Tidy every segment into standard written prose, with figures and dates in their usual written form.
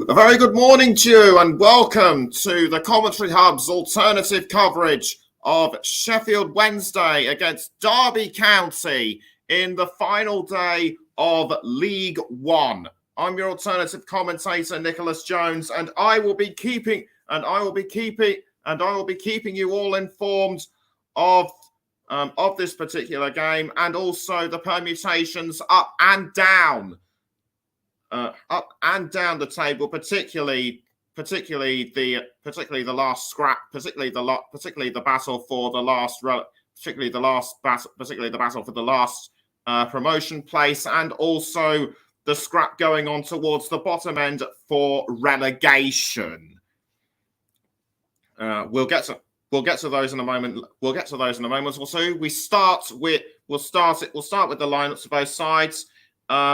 A very good morning to you and welcome to the Commentary Hub's alternative coverage of Sheffield Wednesday against Derby County in the final day of League One. I'm your alternative commentator, Nicholas Jones, and I will be keeping you all informed of this particular game and also the permutations up and down the table, particularly the last scrap, particularly the battle for the last promotion place, and also the scrap going on towards the bottom end for relegation. We'll get to those in a moment. We'll get to those in a moment or so. We'll start with the lineups for both sides.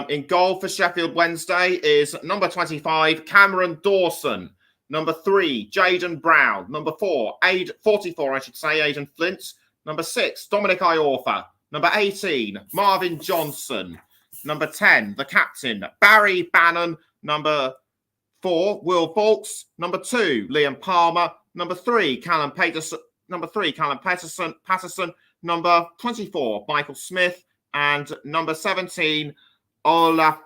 In goal for Sheffield Wednesday is number 25, Cameron Dawson. Number 3, Jaden Brown. Number 44, Aidan Flint. Number 6, Dominic Iorfa. Number 18, Marvin Johnson. Number 10, the captain, Barry Bannon. Number 4, Will Fawkes. Number 2, Liam Palmer. Number 3, Callum Patterson. Number 24, Michael Smith. And number 17, Olafisayo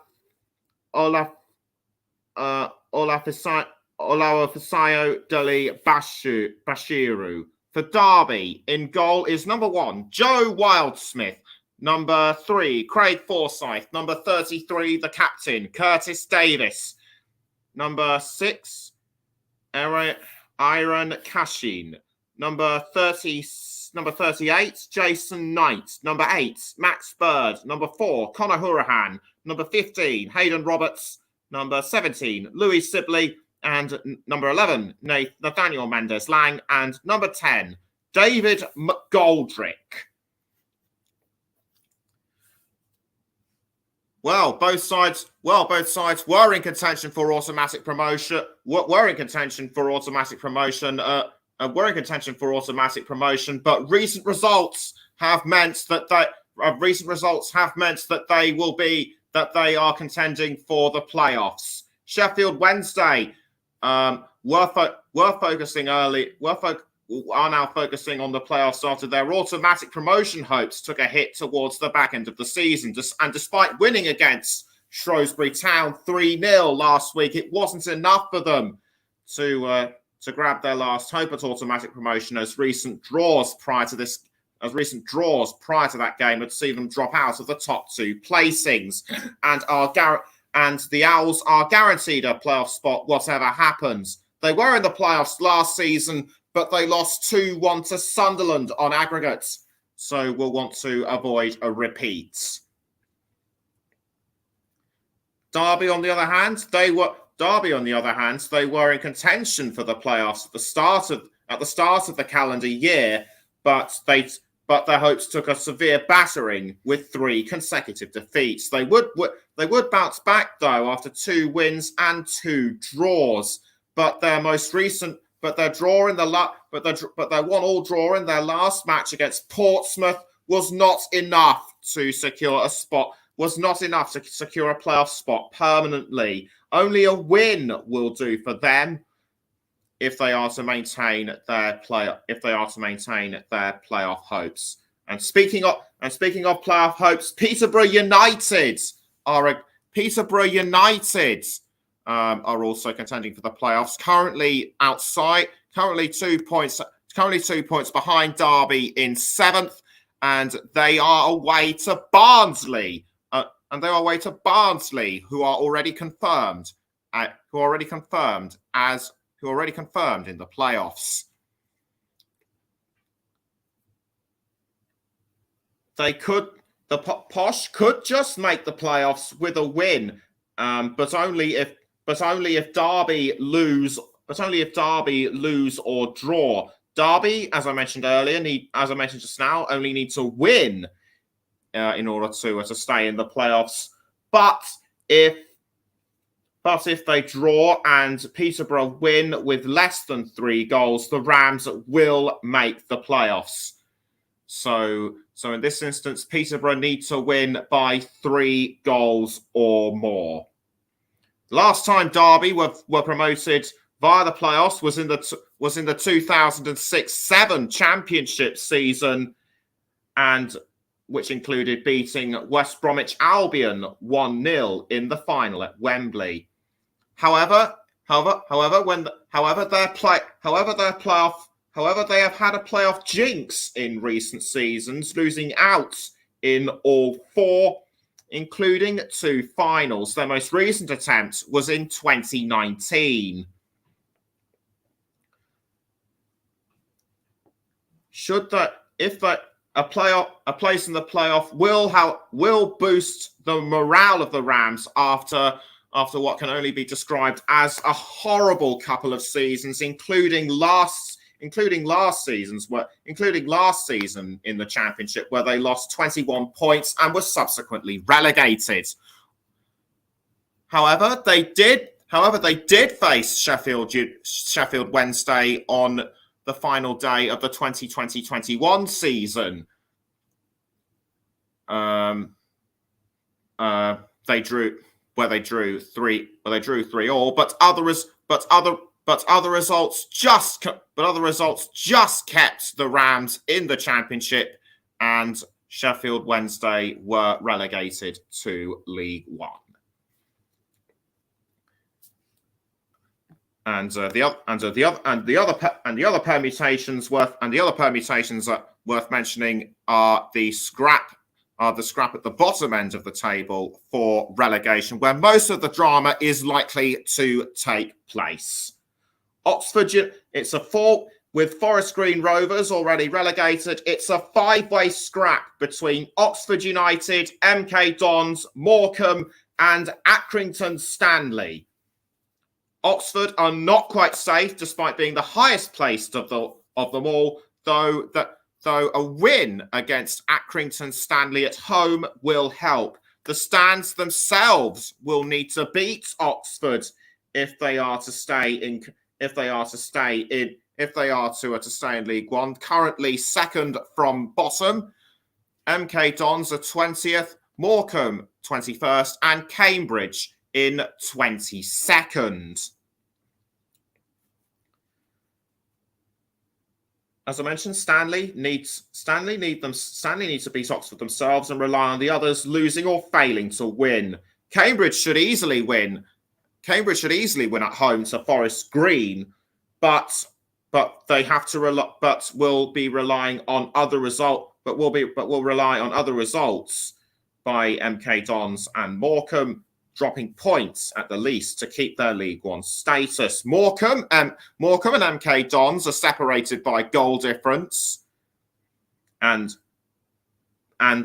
Deli Bashiru. For Derby, in goal is number 1, Joe Wildsmith. Number 3, Craig Forsyth. Number 33, the captain, Curtis Davis. Number 6, Aaron Cashin. Number 38, Jason Knight. Number 8, Max Bird. Number 4, Conor Hourahan. Number 15, Hayden Roberts. Number 17, Louis Sibley. And number 11, Nathaniel Mendes-Lang. And number 10, David McGoldrick. Both sides were in contention for automatic promotion. But recent results have meant that they are contending for the playoffs. Sheffield Wednesday are now focusing on the playoffs after their automatic promotion hopes took a hit towards the back end of the season. And despite winning against Shrewsbury Town 3-0 last week, it wasn't enough for them to grab their last hope at automatic promotion, as recent draws prior to that game had seen them drop out of the top 2 placings, and the Owls are guaranteed a playoff spot whatever happens. They were in the playoffs last season, but they lost 2-1 to Sunderland on aggregate, so we'll want to avoid a repeat. Derby, on the other hand, they were in contention for the playoffs at the start of the calendar year, but their hopes took a severe battering with 3 consecutive defeats. They would bounce back though after 2 wins and 2 draws, but their 1-all draw in their last match against Portsmouth was not enough to secure a playoff spot permanently. Only a win will do for them if they are to maintain their playoff hopes. And speaking of playoff hopes, Peterborough United are also contending for the playoffs. Currently 2 points behind Derby in 7th, and they are away to Barnsley. Who are already confirmed in the playoffs. Posh could just make the playoffs with a win, but only if Derby lose or draw. Derby, as I mentioned just now, only need to win in order to stay in the playoffs. But if they draw and Peterborough win with less than 3 goals, the Rams will make the playoffs. So in this instance, Peterborough need to win by 3 goals or more. Last time Derby were promoted via the playoffs was in the 2006-07 championship season, and which included beating West Bromwich Albion 1-0 in the final at Wembley. However, they have had a playoff jinx in recent seasons, losing out in all 4, including 2 finals. Their most recent attempt was in 2019. A place in the playoff will boost the morale of the Rams after what can only be described as a horrible couple of seasons, including last season in the championship, where they lost 21 points and were subsequently relegated. However, they did face Sheffield Wednesday on the final day of the 2020-21 season. They drew 3-3, but other results just kept the Rams in the championship, and Sheffield Wednesday were relegated to League One. And the other permutations worth mentioning are the scrap at the bottom end of the table for relegation, where most of the drama is likely to take place. Oxford, it's a 4 with Forest Green Rovers already relegated. It's a 5-way scrap between Oxford United, MK Dons, Morecambe, and Accrington Stanley. Oxford are not quite safe, despite being the highest placed of them all, though a win against Accrington Stanley at home will help. The Stans themselves will need to beat Oxford if they are to stay in League One. Currently second from bottom. MK Dons are 20th, Morecambe 21st, and Cambridge in 22nd. As I mentioned, Stanley needs to beat Oxford themselves and rely on the others losing or failing to win. Cambridge should easily win at home to Forest Green, but they have to will rely on other results by MK Dons and Morecambe, dropping points at the least to keep their League One status. Morecambe and MK Dons are separated by goal difference, and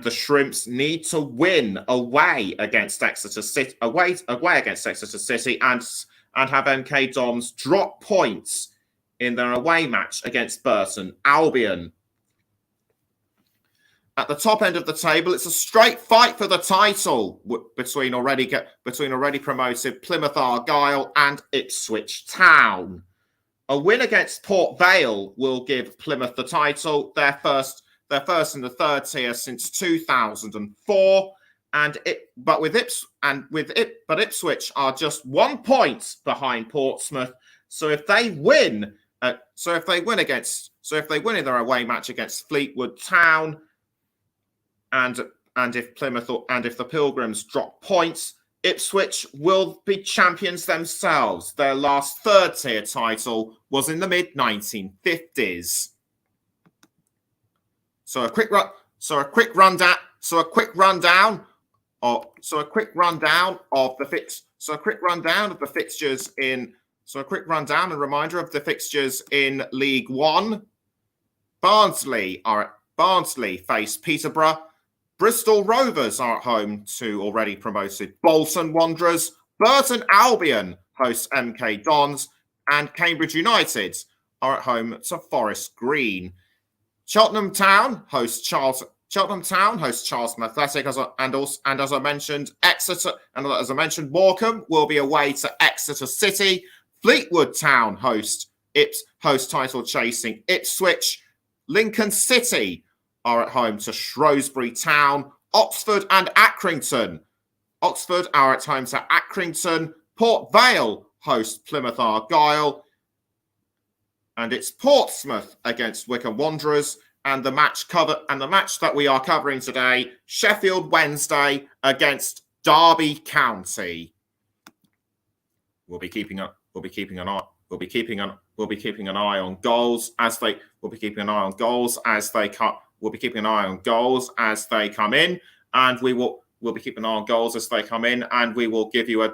the Shrimps need to win away against Exeter City, and have MK Dons drop points in their away match against Burton Albion. At the top end of the table, it's a straight fight for the title between already promoted Plymouth Argyle and Ipswich Town. A win against Port Vale will give Plymouth the title, their first in the third tier since 2004, but Ipswich are just 1 point behind Portsmouth. So if they win in their away match against Fleetwood Town, and if the Pilgrims drop points, Ipswich will be champions themselves. Their last third tier title was in the mid-1950s. So a quick rundown of the fixtures in League One. Barnsley face Peterborough. Bristol Rovers are at home to already promoted Bolton Wanderers. Burton Albion hosts MK Dons, and Cambridge United are at home to Forest Green. Cheltenham Town hosts Charlton Athletic, and as I mentioned, Morecambe will be away to Exeter City. Fleetwood Town host title chasing Ipswich. Lincoln City are at home to Shrewsbury Town. Oxford and Accrington. Oxford are at home to Accrington. Port Vale host Plymouth Argyle. And it's Portsmouth against Wycombe Wanderers. And the match that we are covering today, Sheffield Wednesday against Derby County. We'll be keeping an eye on goals as they come in, and we'll be keeping an eye on goals as they come in, and we will give you an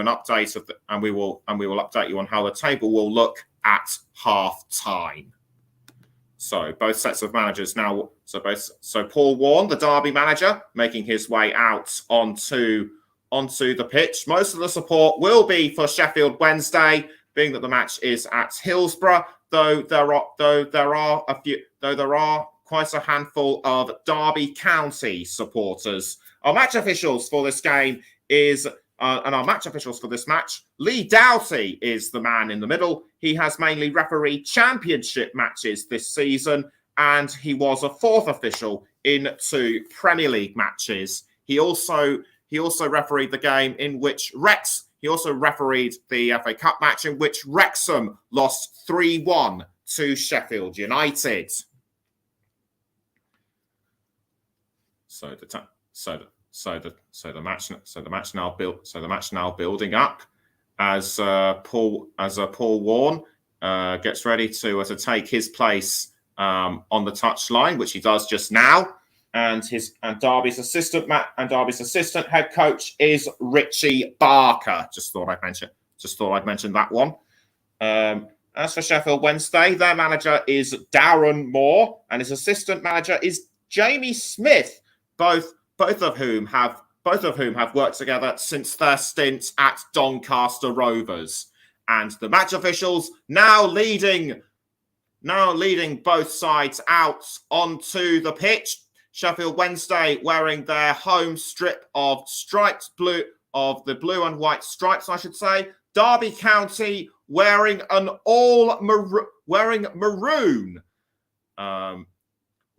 update of we will update you on how the table will look at half time. So both sets of managers now. So Paul Warne, the Derby manager, making his way out onto the pitch. Most of the support will be for Sheffield Wednesday, being that the match is at Hillsborough. Though there are quite a handful of Derby County supporters. Our match officials for this game for this match, Lee Doughty is the man in the middle. He has mainly refereed championship matches this season, and he was a fourth official in 2 Premier League matches. He also refereed the game in which He also refereed the FA Cup match in which Wrexham lost 3-1 to Sheffield United. So the match now building up as Paul Warne gets ready to take his place on the touchline, which he does just now. And Derby's assistant head coach is Richie Barker. Just thought I'd mention that one. As for Sheffield Wednesday, their manager is Darren Moore, and his assistant manager is Jamie Smith. Both of whom have worked together since their stint at Doncaster Rovers. And the match officials now leading both sides out onto the pitch. Sheffield Wednesday wearing their home strip of the blue and white stripes, I should say. Derby County wearing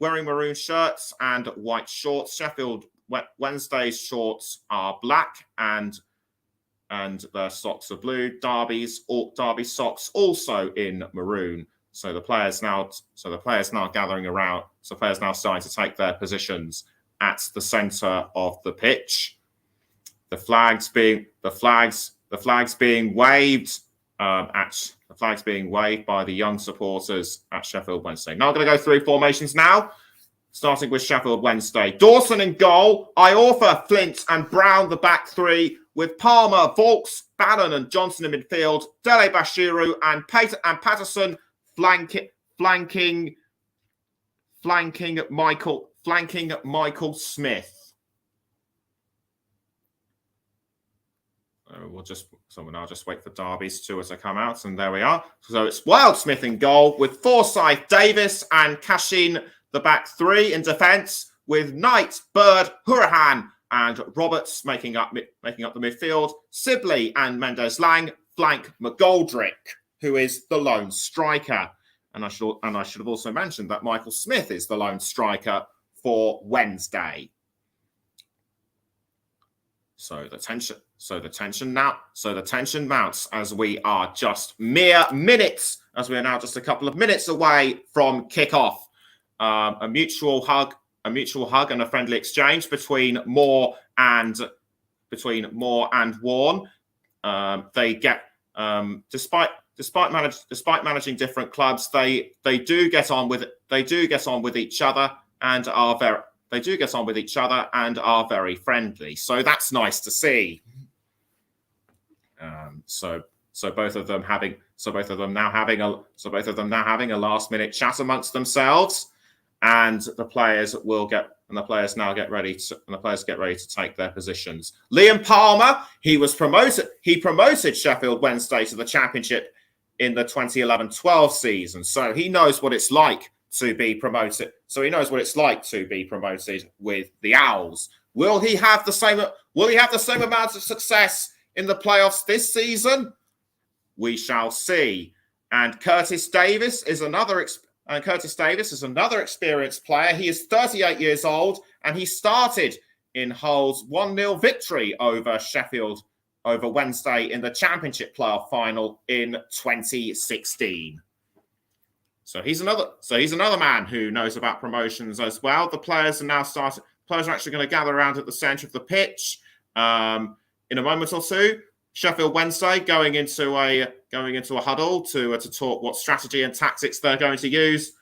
maroon shirts and white shorts. Sheffield Wednesday's shorts are black and their socks are blue. Derby's socks also in maroon. So the players now gathering around. So players now starting to take their positions at the centre of the pitch. The flags being waved by the young supporters at Sheffield Wednesday. Now I'm going to go through formations now, starting with Sheffield Wednesday. Dawson in goal, Iorfa, Flint and Brown the back three, with Palmer, Vauxhall, Bannon and Johnson in midfield, Dele Bashiru and Patterson flanking Michael Smith. I'll just wait for Derby's two to come out, and there we are. So it's Wildsmith in goal, with Forsyth, Davis and Cashin the back three in defence, with Knight, Bird, Hurahan and Roberts making up the midfield. Sibley and Mendes Lang flank McGoldrick, who is the lone striker. And I should have also mentioned that Michael Smith is the lone striker for Wednesday. So the tension mounts as we are just now just a couple of minutes away from kick-off. A mutual hug and a friendly exchange between Moore and Warne. They get despite managing different clubs, they do get on with each other and are very friendly. So that's nice to see. So both of them now having a last minute chat amongst themselves, and the players get ready to take their positions. Liam Palmer, he promoted Sheffield Wednesday to the Championship in the 2011-12 season, so he knows what it's like to be promoted. With the Owls. Will he have the same amount of success in the playoffs this season? We shall see. And Curtis Davis is another experienced player. He is 38 years old, and he started in Hull's 1-0 victory over Sheffield over Wednesday in the Championship playoff final in 2016. So he's another man who knows about promotions as well. The players are now starting. Players are actually going to gather around at the centre of the pitch in a moment or two. Sheffield Wednesday going into a huddle to talk what strategy and tactics they're going to use.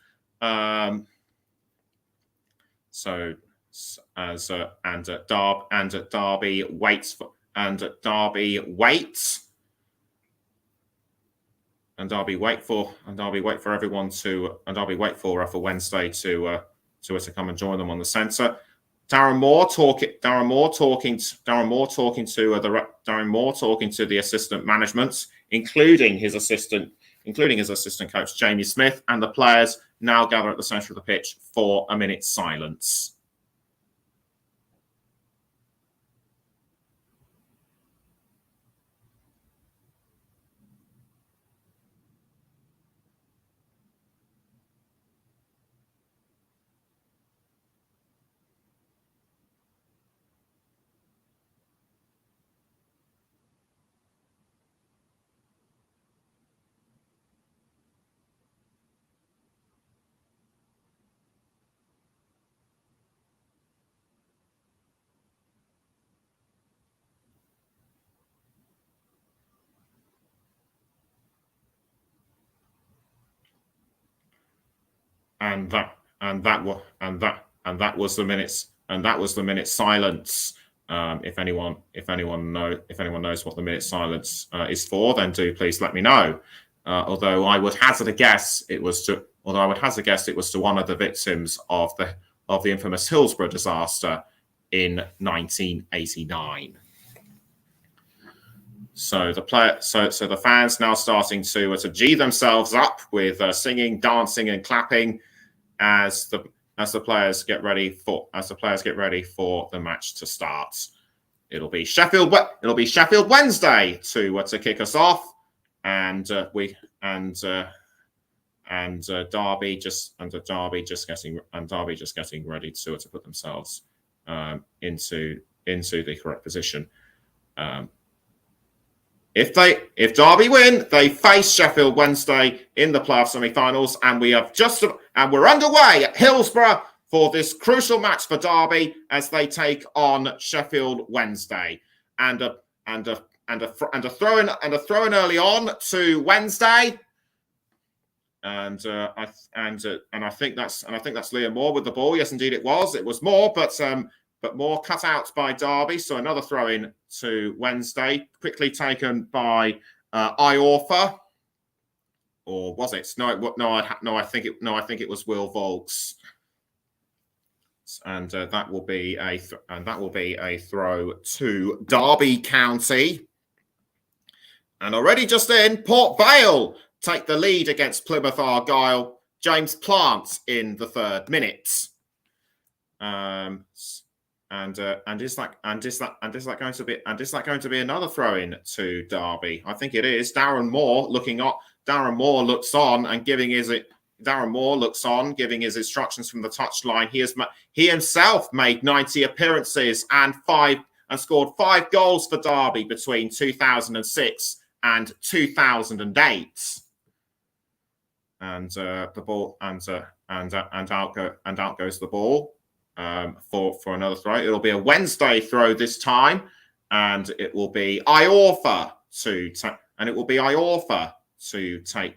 Derby waits for Wednesday to come and join them on the centre. Darren Moore talking to the assistant management, including his assistant coach Jamie Smith, and the players now gather at the centre of the pitch for a minute's silence. And that was the minute's silence. If anyone knows what the minute's silence is for, then do please let me know. Although I would hazard a guess it was to honour the victims of the infamous Hillsborough disaster in 1989. So the fans now starting to gee themselves up with singing, dancing, and clapping as the players get ready for the match to start. It'll be Sheffield Wednesday to kick us off, and Derby just getting ready to put themselves into the correct position. If Derby win, they face Sheffield Wednesday in the playoff semi-finals, and we're underway at Hillsborough for this crucial match for Derby as they take on Sheffield Wednesday. And a throw in early on to Wednesday, and I think that's Liam Moore with the ball. Yes, indeed it was. It was Moore, but Moore cut out by Derby. So another throw in to Wednesday, quickly taken by Iorfa, or was it? I think it was Will Volks, and that will be a throw to Derby County. And already just in, Port Vale take the lead against Plymouth Argyle. James Plant in the 3rd minute. And is that going to be another throw in to Derby? I think it is. Darren Moore looks on and giving his instructions from the touchline. He himself made 90 appearances and scored 5 goals for Derby between 2006 and 2008. And the ball and out goes the ball. For another throw. It'll be a Wednesday throw this time, and it will be Iorfa to take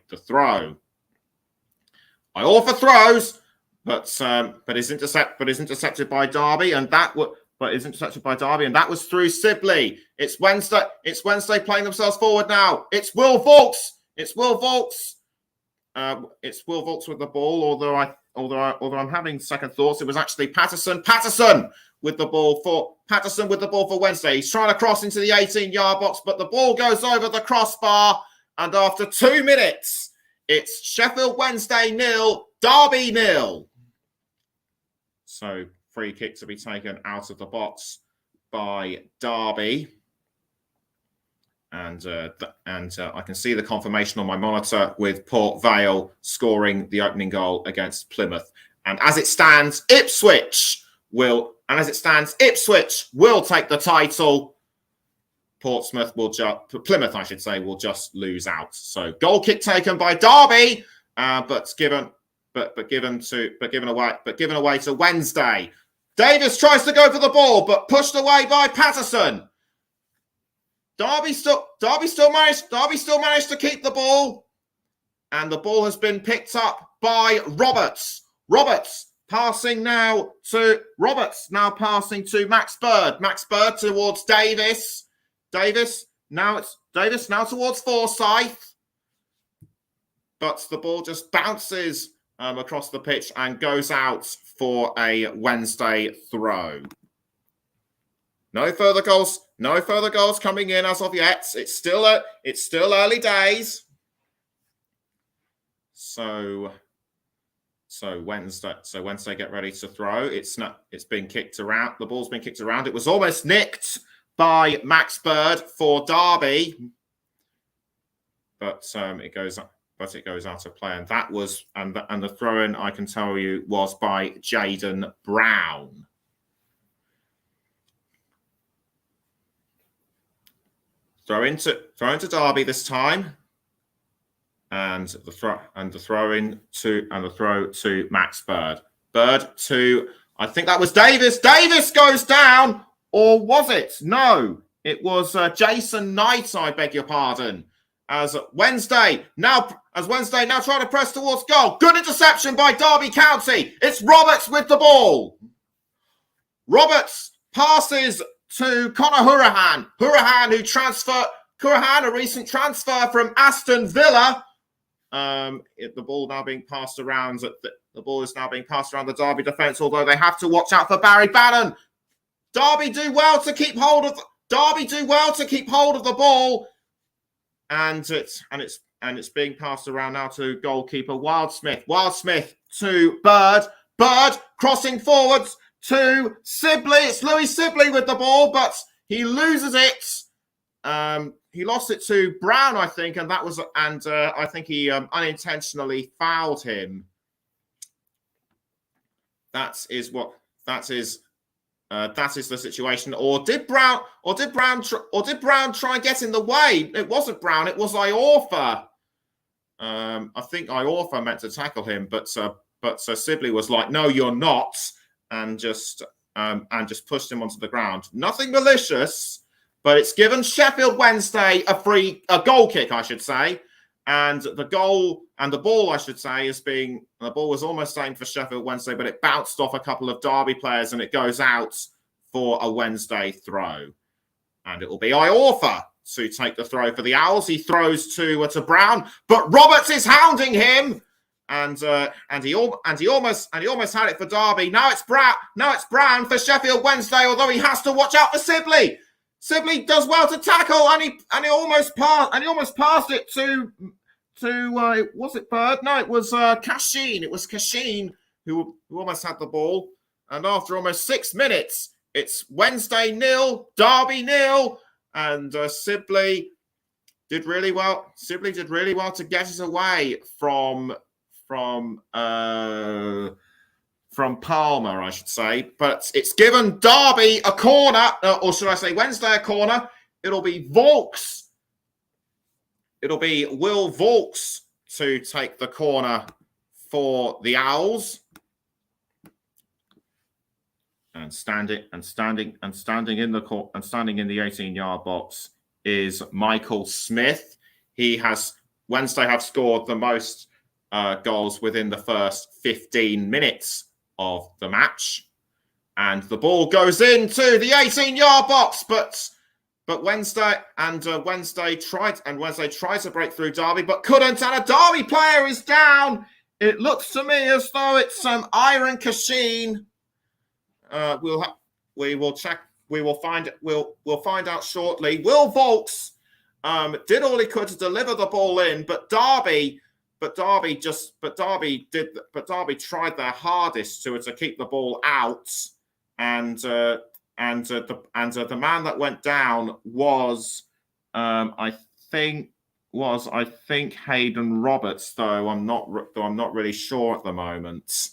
the throw. Iorfa throws, but is intercepted by Derby, and that was through Sibley. It's Wednesday playing themselves forward now. It's Will Volks. It's Will Volks with the ball, although I'm having second thoughts. It was actually Patterson with the ball for Wednesday. He's trying to cross into the 18-yard box, but the ball goes over the crossbar, and after 2 minutes, it's Sheffield Wednesday 0, Derby 0. So free kick to be taken out of the box by Derby. And I can see the confirmation on my monitor with Port Vale scoring the opening goal against Plymouth. And as it stands, Ipswich will take the title Plymouth, I should say, will just lose out. So goal kick taken by Derby, but given away to Wednesday. Davis tries to go for the ball, but pushed away by Patterson. Derby still managed to keep the ball, and the ball has been picked up by Roberts. Roberts now passing to Max Bird. Max Bird towards Davis. Davis now towards Forsyth, but the ball just bounces across the pitch and goes out for a Wednesday throw. No further goals coming in as of yet. It's still early days. So Wednesday get ready to throw. It's been kicked around. The ball's been kicked around. It was almost nicked by Max Bird for Derby, but it goes out of play, and that was and the throw-in, I can tell you, was by Jaden Brown. Throw into Derby this time, and the throw to Max Bird. Bird to, I think that was Davis. Davis goes down, or was it? No, it was Jason Knight. I beg your pardon. As Wednesday now trying to press towards goal. Good interception by Derby County. It's Roberts with the ball. Roberts passes to Connor Hourahan. Hourahan, a recent transfer from Aston Villa. The ball now being passed around. The ball is now being passed around the Derby defence, although they have to watch out for Barry Bannon. Derby do well to keep hold of the ball. And it's being passed around now to goalkeeper Wildsmith. Wildsmith to Bird. Bird crossing forwards to Sibley. It's Louis Sibley with the ball, but he loses it. He lost it to Brown, I think, and I think he unintentionally fouled him. That is the situation. Or did Brown try and get in the way? It wasn't Brown. It was Iorfa. I think Iorfa meant to tackle him, but Sibley was like, "No, you're not," and just pushed him onto the ground. Nothing malicious, but it's given Sheffield Wednesday a goal kick, I should say, and the ball, I should say, the ball was almost aimed for Sheffield Wednesday, but it bounced off a couple of Derby players and it goes out for a Wednesday throw. And it will be Iorfa to take the throw for the Owls. He throws to Brown, but Roberts is hounding him, and he almost had it for Derby. Now it's Brown for Sheffield Wednesday, although he has to watch out for Sibley. Sibley does well to tackle, and he almost passed it to was it Bird? No, it was Cashin. It was Cashin who almost had the ball. And after almost 6 minutes, it's Wednesday 0, Derby 0, and Sibley did really well. Sibley did really well to get it away from Palmer, I should say. But it's given Derby a corner, or should I say Wednesday a corner. It'll be Vaux. It'll be Will Vaux to take the corner for the Owls. And standing in the 18-yard box is Michael Smith. Wednesday have scored the most goals within the first 15 minutes of the match, and the ball goes into the 18-yard box, but Wednesday tried to break through Derby, but couldn't, and a Derby player is down. It looks to me as though it's Iron Cashin. We will check. We'll find out shortly. Will Vaux did all he could to deliver the ball in, but Derby tried their hardest to keep the ball out, and the man that went down was I think Hayden Roberts, though I'm not really sure at the moment.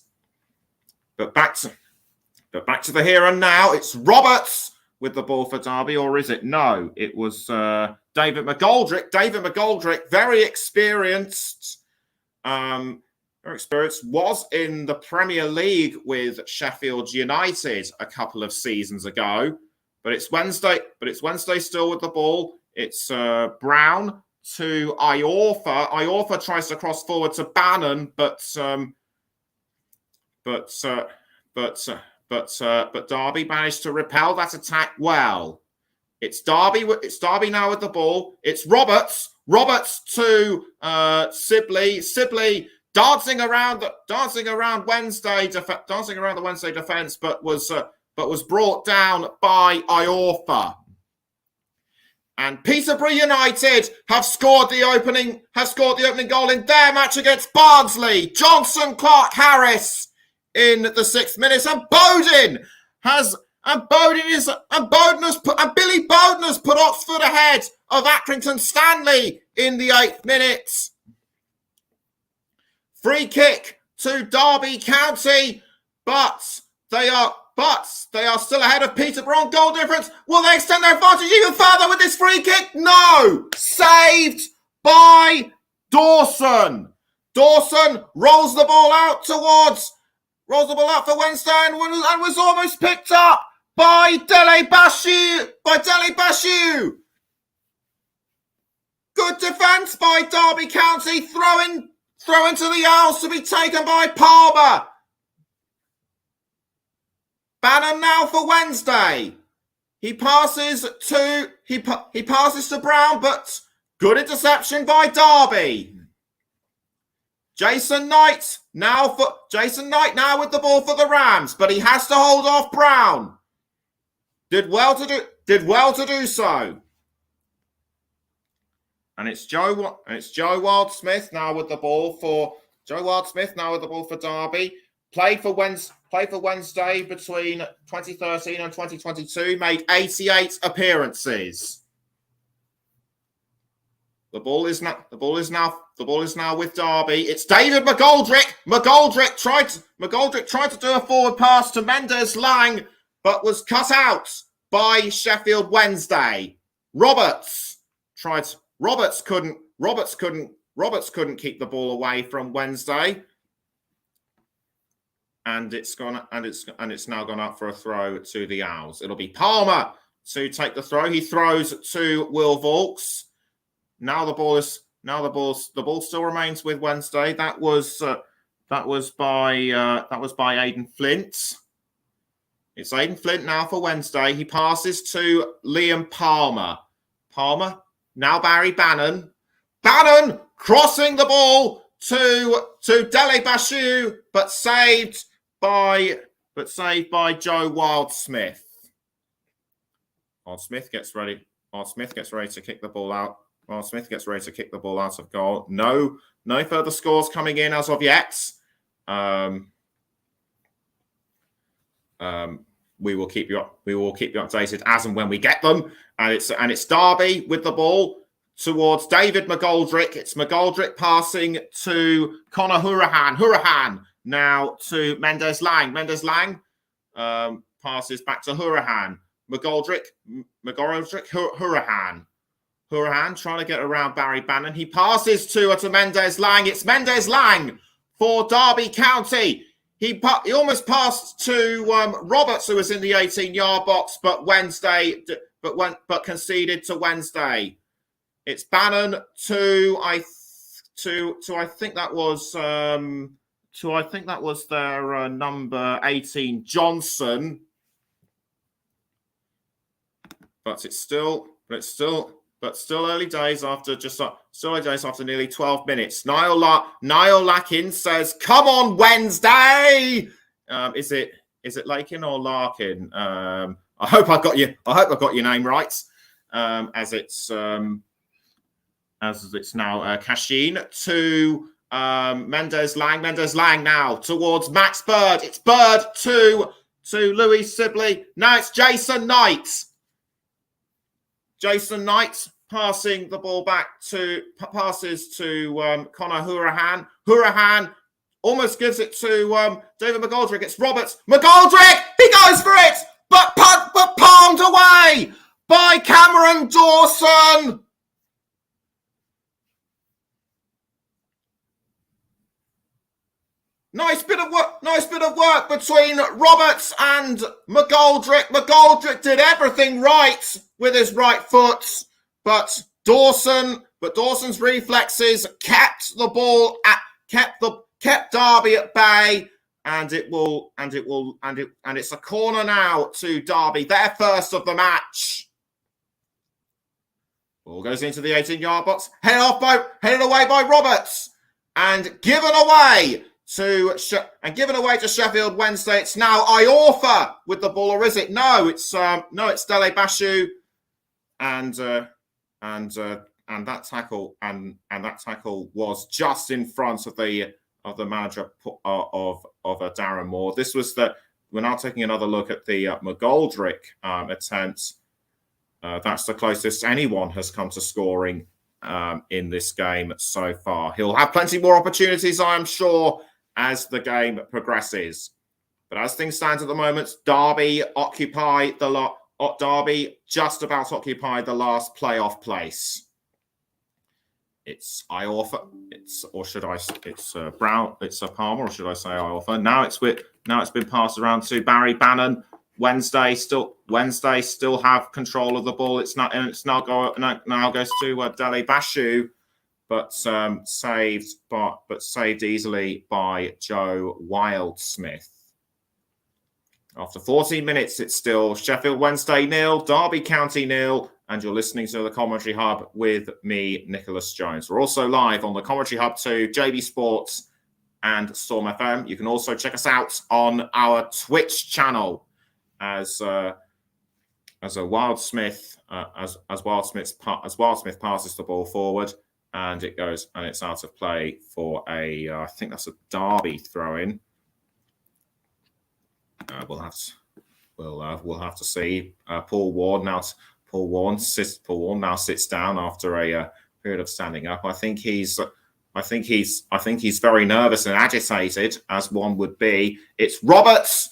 But back to the here and now. It's Roberts with the ball for Derby, or is it? No, it was David McGoldrick. David McGoldrick, very experienced. Was in the Premier League with Sheffield United a couple of seasons ago. But it's Wednesday. Still with the ball. It's Brown to Iorfa. Iorfa tries to cross forward to Bannon, but Derby managed to repel that attack well. It's Derby now with the ball. It's Roberts to Sibley dancing around the Wednesday defense, but was brought down by Iorfa. And Peterborough United have scored the opening goal in their match against Barnsley. Johnson, Clark, Harris in the 6th minute, and Billy Bowden has put Oxford ahead of Accrington Stanley in the 8th minute. Free kick to Derby County, but they are still ahead of Peterborough on goal difference. Will they extend their advantage even further with this free kick? No! Saved by Dawson. Dawson rolls the ball out for Wednesday and was almost picked up by Dele Bashiru. Good defence by Derby County. Throw into the Owls to be taken by Palmer. Bannon now for Wednesday. He passes to Brown, but good interception by Derby. Jason Knight now with the ball for the Rams, but he has to hold off Brown. Did well to do so. And it's Joe Wildsmith now with the ball for Derby. Played for Wednesday between 2013 and 2022. Made 88 appearances. The ball is now with Derby. It's David McGoldrick. McGoldrick tried to do a forward pass to Mendes Lang, but was cut out by Sheffield Wednesday. Roberts couldn't keep the ball away from Wednesday. And it's now gone up for a throw to the Owls. It'll be Palmer to take the throw. He throws to Will Vaulks. Now the ball still remains with Wednesday. That was by Aidan Flint. It's Aidan Flint now for Wednesday. He passes to Liam Palmer. Palmer now Barry Bannon. Bannon crossing the ball to Dele Bashiru, but saved by Joe Wildsmith. Wildsmith gets ready to kick the ball out. Wildsmith gets ready to kick the ball out of goal. No further scores coming in as of yet. We will keep you updated as and when we get them. And it's Derby with the ball towards David McGoldrick. It's McGoldrick passing to Connor Hurahan. Hurahan now to Mendes Lang. Mendes Lang passes back to Hurahan. McGoldrick, Hurahan. Hurahan trying to get around Barry Bannon. He passes to Mendes Lang. It's Mendes Lang for Derby County. He almost passed to Roberts, who was in the 18-yard box, but conceded to Wednesday. It's Bannon to I think that was their number 18 Johnson. But it's still early days after nearly 12 minutes. Niall Larkin says, "Come on, Wednesday." Is it Lakin or Larkin? I hope I got your name right. As it's now Cashin to Mendes Lang. Mendes Lang now towards Max Bird. It's Bird to Louis Sibley. Now it's Jason Knight. Jason Knight passing the ball back passes to Connor Hurahan. Hurahan almost gives it to David McGoldrick. It's Roberts. McGoldrick! He goes for it! But palmed away by Cameron Dawson. Nice bit of work between Roberts and McGoldrick. McGoldrick did everything right with his right foot, but Dawson's reflexes kept the ball kept Derby at bay, and it's a corner now to Derby, their first of the match. Ball goes into the 18-yard box, headed away by Roberts, and given away to Sheffield Wednesday. It's now Iorfa with the ball, or is it? No, it's Dele Bashu, and that tackle was just in front of the manager of Darren Moore. We're now taking another look at the McGoldrick attempt. That's the closest anyone has come to scoring in this game so far. He'll have plenty more opportunities, I am sure, as the game progresses. But as things stand at the moment, Derby just about occupy the last playoff place. It's Iorfa. It's Brown. It's a Palmer, or should I say Iorfa? Now it's been passed around to Barry Bannon. Wednesday still have control of the ball. It now goes to Dele Bashu, but saved easily by Joe Wildsmith. After 14 minutes, it's still Sheffield Wednesday 0, Derby County 0, and you're listening to the Commentary Hub with me, Nicholas Jones. We're also live on the Commentary Hub to JB Sports and Storm FM. You can also check us out on our Twitch channel as Wildsmith passes the ball forward, and it's out of play for I think that's a Derby throw-in. We'll have to see. Paul Warne now sits down after a period of standing up. I think he's very nervous and agitated, as one would be. It's Roberts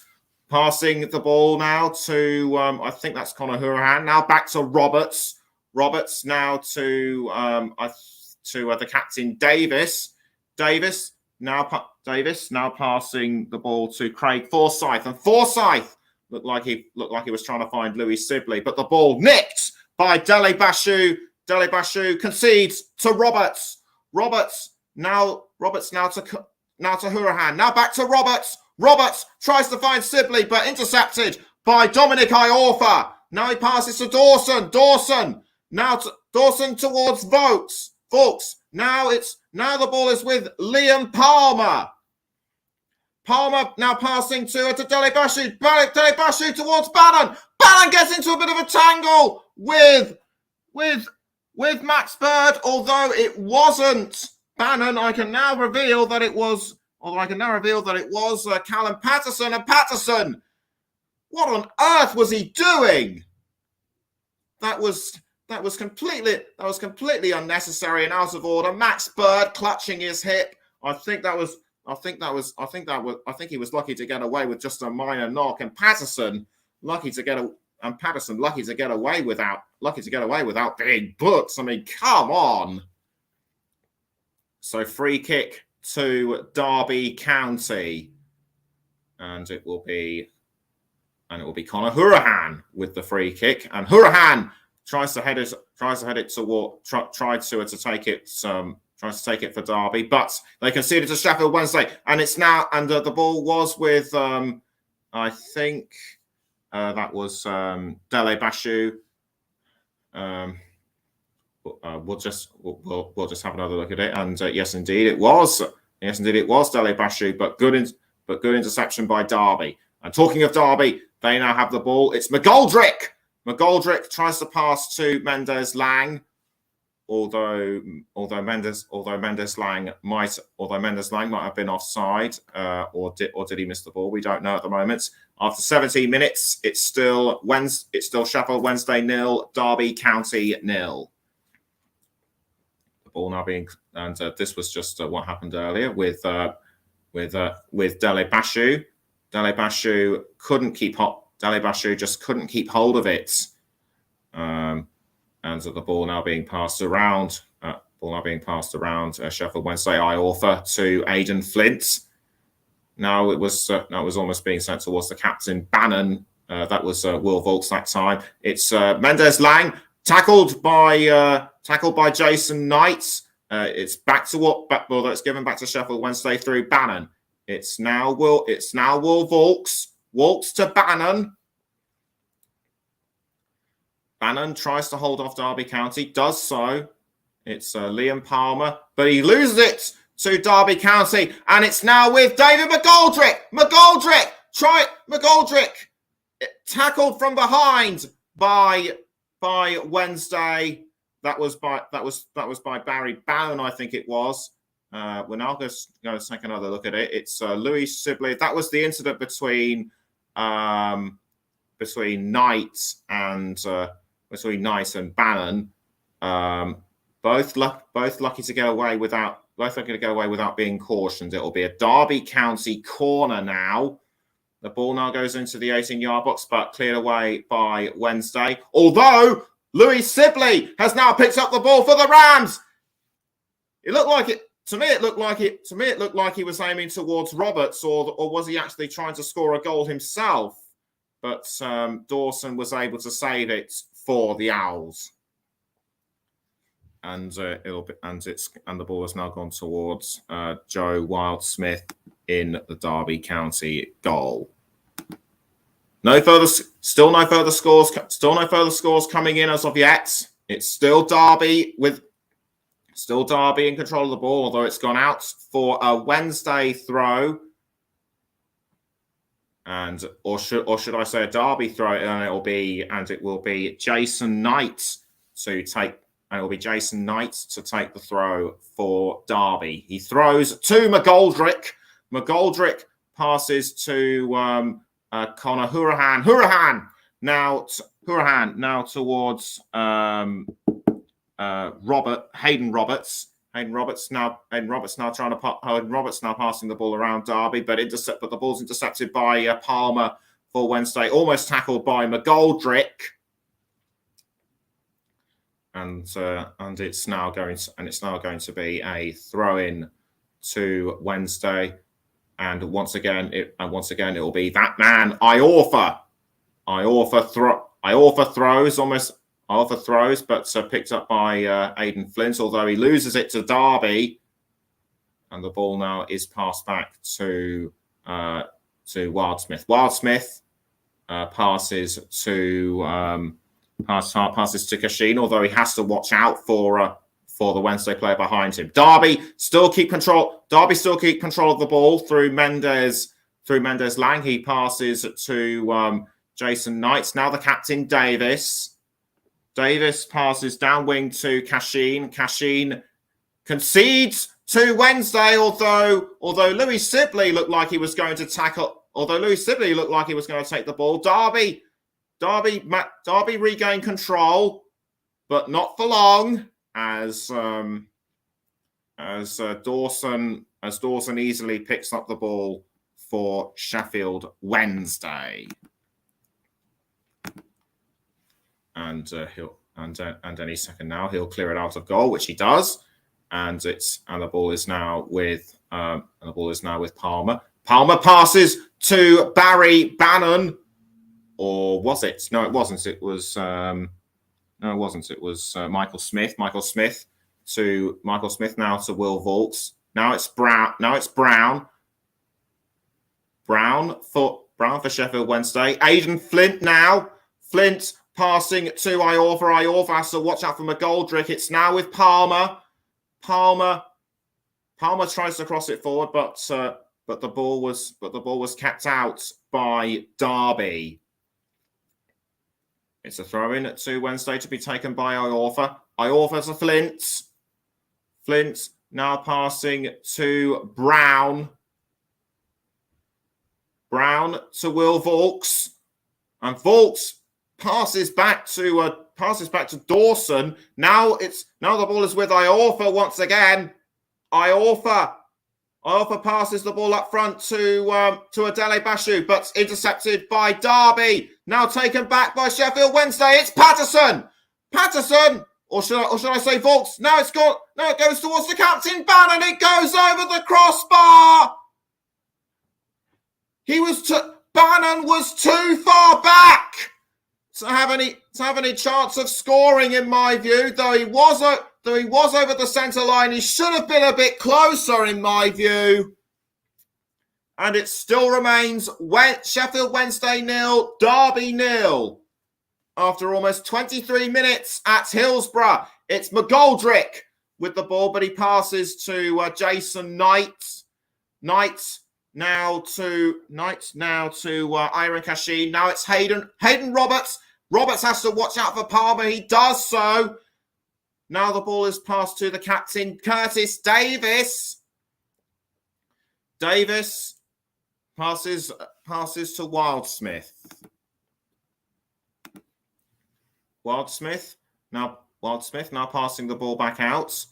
passing the ball now to I think that's Conor Hourihane. Now back to Roberts. Roberts now to the captain Davis. Davis now passing the ball to Craig Forsyth, and Forsyth looked like he was trying to find Louis Sibley, but the ball nicked by Dele Bashu. Dele Bashu concedes to Roberts. Roberts now to Hourihane. Now back to Roberts. Roberts tries to find Sibley, but intercepted by Dominic Iorfa. Now he passes to Dawson. Dawson towards Vokes. Now the ball is with Liam Palmer. Palmer now passing to Dele Bashu. Dele Bashu towards Bannon. Bannon gets into a bit of a tangle with Max Bird, although it wasn't Bannon. I can now reveal that it was Callum Patterson. And Patterson, what on earth was he doing? That was completely unnecessary and out of order. Max Bird clutching his hip. I think he was lucky to get away with just a minor knock, and Patterson lucky to get away without being booked. I mean, come on. So free kick to Derby County, and it will be Conor Hourihane with the free kick, and Hourihane tries to take it for Derby, but they conceded to Sheffield Wednesday, and it's now, and the ball was with I think that was Dele Bashu. We'll just have another look at it, and yes, indeed it was Dele Bashu, but good interception by Derby. And talking of Derby, they now have the ball. It's McGoldrick. McGoldrick tries to pass to Mendes-Lang, although Mendes Lang might have been offside, or did he miss the ball? We don't know at the moment. After 17 minutes, it's still Sheffield Wednesday 0, Derby County 0. The ball now being, and this was just what happened earlier with Dele Bashu. Dele Bashu couldn't keep up Dalibashu just couldn't keep hold of it. And the ball now being passed around. Sheffield Wednesday, Iorfa to Aidan Flint. Now it was almost being sent towards the captain, Bannon. That was Will Vaulks that time. It's Mendes Lang tackled by Jason Knight. It's back to it's given back to Sheffield Wednesday through Bannon. It's now Will Vaulks. Vaulks to Bannon. Bannon tries to hold off Derby County, does so. It's Liam Palmer, but he loses it to Derby County, and it's now with David McGoldrick. McGoldrick tackled from behind by Wednesday. That was by Barry Bannon, I think it was. We're now going to take another look at it. It's Louis Sibley. That was the incident between Knight and Bannon. Both lucky to get away without being cautioned. It'll be a Derby County corner now. The ball now goes into the 18-yard box, but cleared away by Wednesday. Although Louis Sibley has now picked up the ball for the Rams. It looked like it. To me, it looked like he was aiming towards Roberts, or was he actually trying to score a goal himself? But Dawson was able to save it for the Owls, and the ball has now gone towards Joe Wildsmith in the Derby County goal. Still no further scores coming in as of yet. It's still Derby in control of the ball, although it's gone out for a Wednesday throw. Or should I say a Derby throw? And it will be Jason Knight to take the throw for Derby. He throws to McGoldrick. McGoldrick passes to Connor Hourahan. Now towards Hayden Roberts. Hayden Roberts now passing the ball around Derby, but the ball's intercepted by Palmer for Wednesday, almost tackled by McGoldrick. And it's now going to be a throw in to Wednesday, and once again it will be that man Iorfa. Iorfa throws, but picked up by Aidan Flint, although he loses it to Derby, and the ball now is passed back to Wildsmith. Wildsmith passes to Kashin, although he has to watch out for the Wednesday player behind him. Derby still keep control of the ball through Mendes Lang. He passes to Jason Knight. Now the captain Davis passes down wing to Kashin. Kashin concedes to Wednesday, although Louis Sibley looked like he was going to tackle. Although Louis Sibley looked like he was going to take the ball. Derby regained control, but not for long, as Dawson easily picks up the ball for Sheffield Wednesday. And any second now he'll clear it out of goal, which he does, and the ball is now with Palmer. Palmer passes to Barry Bannon, or was it? No, it wasn't. It was It was Michael Smith. Michael Smith now to Will Vaulks. Now it's Brown. Brown for Sheffield Wednesday. Aidan Flint now. Flint passing to Iorfa. Iorfa has to watch out for McGoldrick. It's now with Palmer. Palmer tries to cross it forward, but the ball was kept out by Derby. It's a throw-in to Wednesday to be taken by Iorfa. Iorfa to Flint. Flint now passing to Brown. Brown to Will Vaulks. And Vaulks passes back to Dawson. Now the ball is with Iorfa once again. Iorfa Iorfa passes the ball up front to Adele Bashu, but intercepted by Derby. Now taken back by Sheffield Wednesday. It's Patterson. Patterson, or should I say Volks? Now it's gone. Now it goes towards the captain, Bannon. It goes over the crossbar. Bannon was too far back to have any chance of scoring, in my view. Though he was over the centre line, he should have been a bit closer, in my view. And it still remains Sheffield Wednesday 0, Derby 0. After almost 23 minutes at Hillsborough, it's McGoldrick with the ball, but he passes to Jason Knight. Knight now to Iron Cashin. Now it's Hayden Roberts. Roberts has to watch out for Palmer. He does so. Now the ball is passed to the captain, Curtis Davis. Davis passes to Wildsmith. Wildsmith now passing the ball back out,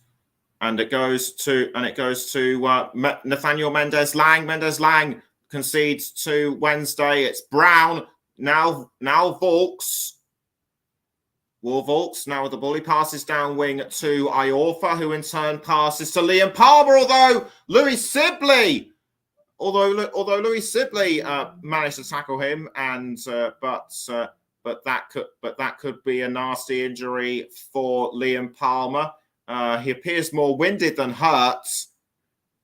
and it goes to Nathaniel Mendez-Lang. Mendez-Lang concedes to Wednesday. It's Brown now Volks. Volks now with the ball. He passes down wing to Iorfa, who in turn passes to Liam Palmer. Although Louis Sibley managed to tackle him, and but that could be a nasty injury for Liam Palmer. He appears more winded than hurt.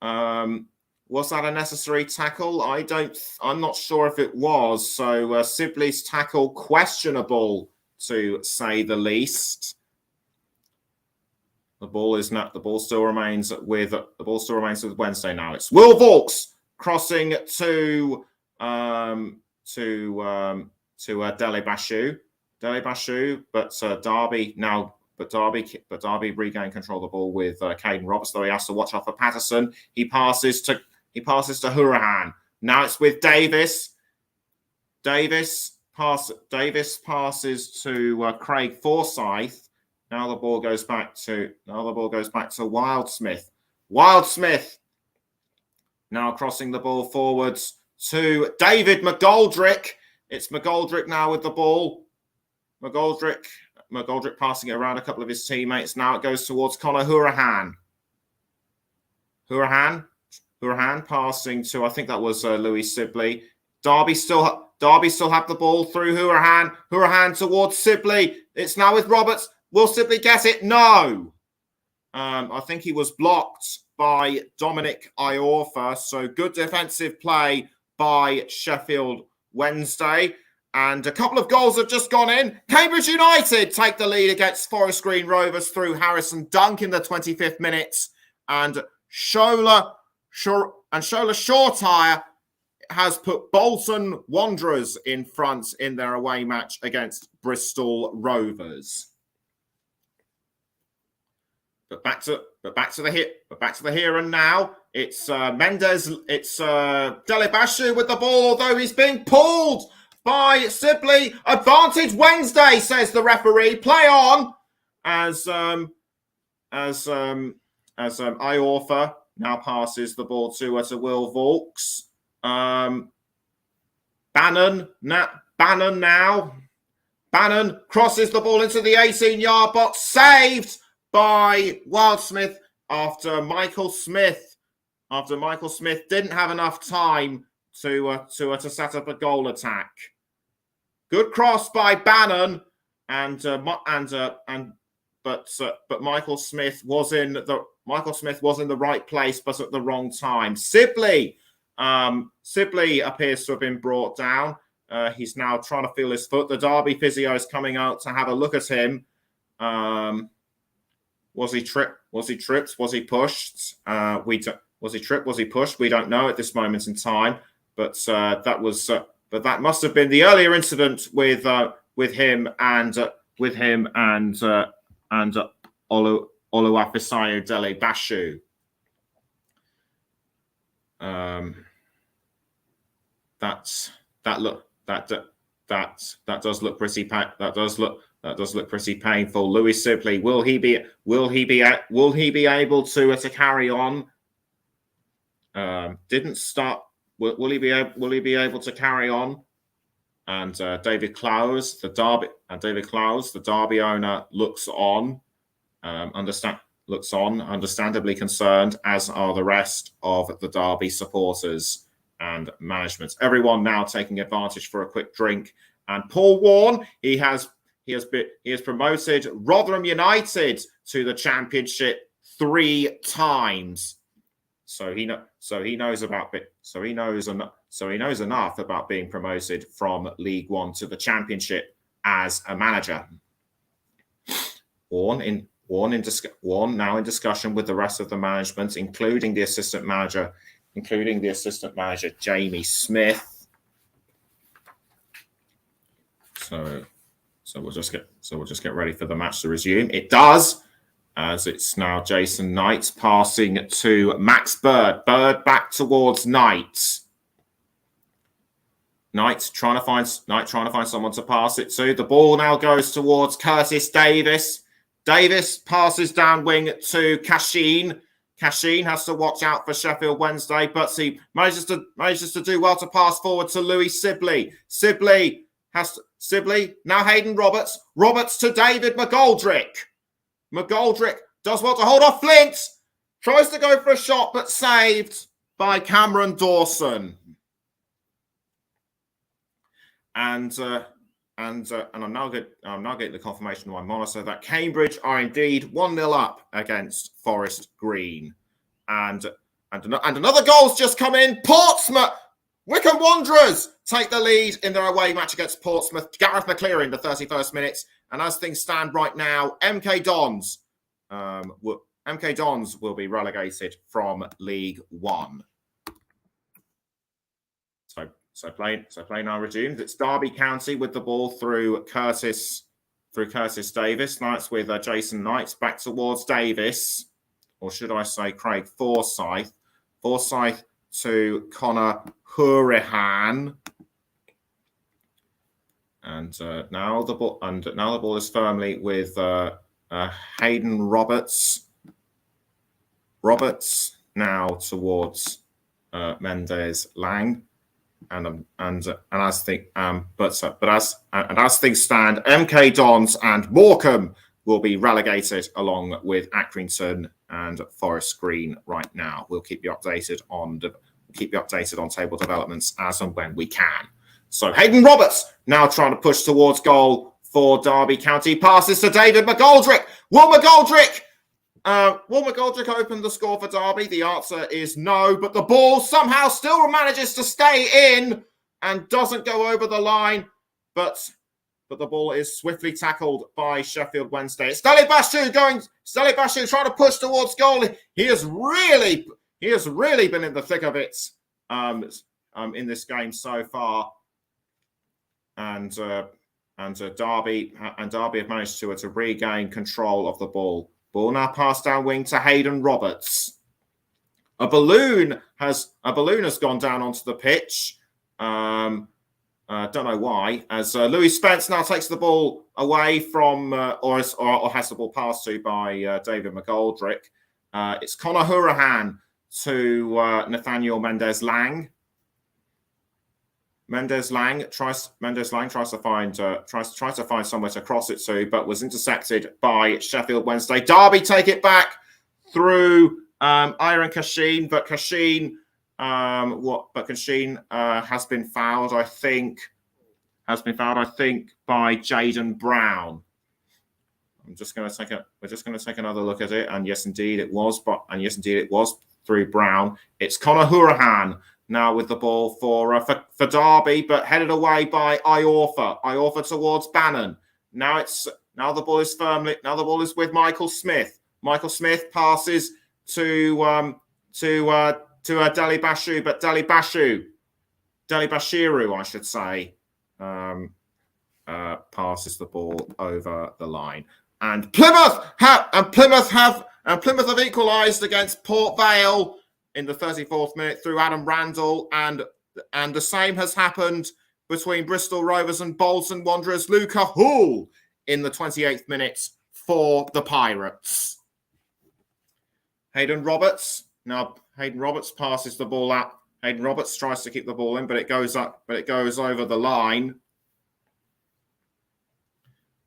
Was that a necessary tackle? I'm not sure if it was. So Sibley's tackle questionable, to say the least. The ball still remains with Wednesday now. It's Will Volks crossing to Dele Bashu. But Derby regain control of the ball with Caden Roberts, though he has to watch out for Patterson. He passes to Hourahan. Now it's with Davis. Davis passes to Craig Forsyth. Now the ball goes back to Wildsmith. Wildsmith now crossing the ball forwards to David McGoldrick. It's McGoldrick now with the ball. McGoldrick passing it around a couple of his teammates. Now it goes towards Conor Hourahan. Hourahan passing to, I think that was Louis Sibley. Derby still have the ball through Hourahan. Hourahan towards Sibley. It's now with Roberts. Will Sibley get it? No. I think he was blocked by Dominic Iorfa. So good defensive play by Sheffield Wednesday. And a couple of goals have just gone in. Cambridge United take the lead against Forest Green Rovers through Harrison Dunk in the 25th minute. And Shola Shortire has put Bolton Wanderers in front in their away match against Bristol Rovers. But back to the here and now. It's It's Dele Bashu with the ball, although he's being pulled by Sibley. Advantage Wednesday, says the referee. Play on as Iorfa now passes the ball to Will Volks. Bannon crosses the ball into the 18-yard box, saved by Wildsmith after Michael Smith didn't have enough time to set up a goal attack. Good cross by Bannon, but Michael Smith was in the right place, but at the wrong time. Sibley appears to have been brought down. He's now trying to feel his foot. The Derby physio is coming out to have a look at him. Was he tripped? Was he pushed? Was he tripped? Was he pushed? We don't know at this moment in time. But that must have been the earlier incident with him and Oluwafisayo Dele Bashu. That does look pretty painful. Louis Sibley, will he be able to carry on? Didn't start. Will he be able to carry on? And David Clowes, the Derby owner, looks on. Understandably concerned, as are the rest of the Derby supporters and management. Everyone now taking advantage for a quick drink. And Paul Warne, he has promoted Rotherham United to the Championship 3 times. So he knows enough about being promoted from League One to the Championship as a manager. Warne now in discussion with the rest of the management, including the assistant manager Jamie Smith. So we'll just get ready for the match to resume. It does, as it's now Jason Knight passing to Max Bird. Bird back towards Knight. Knight trying to find someone to pass it to. The ball now goes towards Curtis Davis. Davis passes down wing to Cashin. Cashin has to watch out for Sheffield Wednesday, but he manages to do well to pass forward to Louis Sibley. Sibley now Hayden Roberts. Roberts to David McGoldrick. McGoldrick does well to hold off Flint. Tries to go for a shot, but saved by Cameron Dawson. And I'm now getting the confirmation on my monitor that Cambridge are indeed 1-0 up against Forest Green. And another goal's just come in. Portsmouth, Wycombe Wanderers take the lead in their away match against Portsmouth. Gareth McCleary in the 31st minute. And as things stand right now, MK Dons will be relegated from League One. So play now resumed. It's Derby County with the ball through Curtis Davis. Now it's with Jason Knight back towards Davis, or should I say Craig Forsyth. Forsyth to Connor Hurahan. And now the ball is firmly with Hayden Roberts. Roberts now towards Mendes Lang, and as things stand, MK Dons and Morecambe will be relegated along with Accrington and Forest Green right now. We'll keep you updated on table developments as and when we can. So Hayden Roberts now trying to push towards goal for Derby County. Passes to David McGoldrick. Will McGoldrick open the score for Derby? The answer is no, but the ball somehow still manages to stay in and doesn't go over the line. But the ball is swiftly tackled by Sheffield Wednesday. It's Steli Bashu trying to push towards goal. He has really been in the thick of it in this game so far. And Derby have managed to regain control of the ball. Ball now passed down wing to Hayden Roberts. A balloon has gone down onto the pitch. Don't know why. As Louis Spence now takes the ball away from, or has the ball passed to by David McGoldrick. It's Connor Hurahan to Nathaniel Mendes Lang. Mendes Lang tries to find somewhere to cross it to, but was intercepted by Sheffield Wednesday. Derby take it back through Iron Cashin, but Cashin has been fouled. I think by Jaden Brown. We're just going to take another look at it, and yes, indeed it was. Through Brown. It's Connor Hurahan now with the ball for Derby, but headed away by Iorfa. Iorfa towards Bannon. Now the ball is with Michael Smith. Michael Smith passes to Deli Bashu, but Deli Bashiru, I should say, passes the ball over the line. And Plymouth have equalised against Port Vale in the 34th minute through Adam Randall, and the same has happened between Bristol Rovers and Bolton Wanderers. Luca Hall in the 28th minute for the Pirates. Hayden Roberts Now Hayden Roberts passes the ball out. Hayden Roberts tries to keep the ball in, but it goes up, but it goes over the line.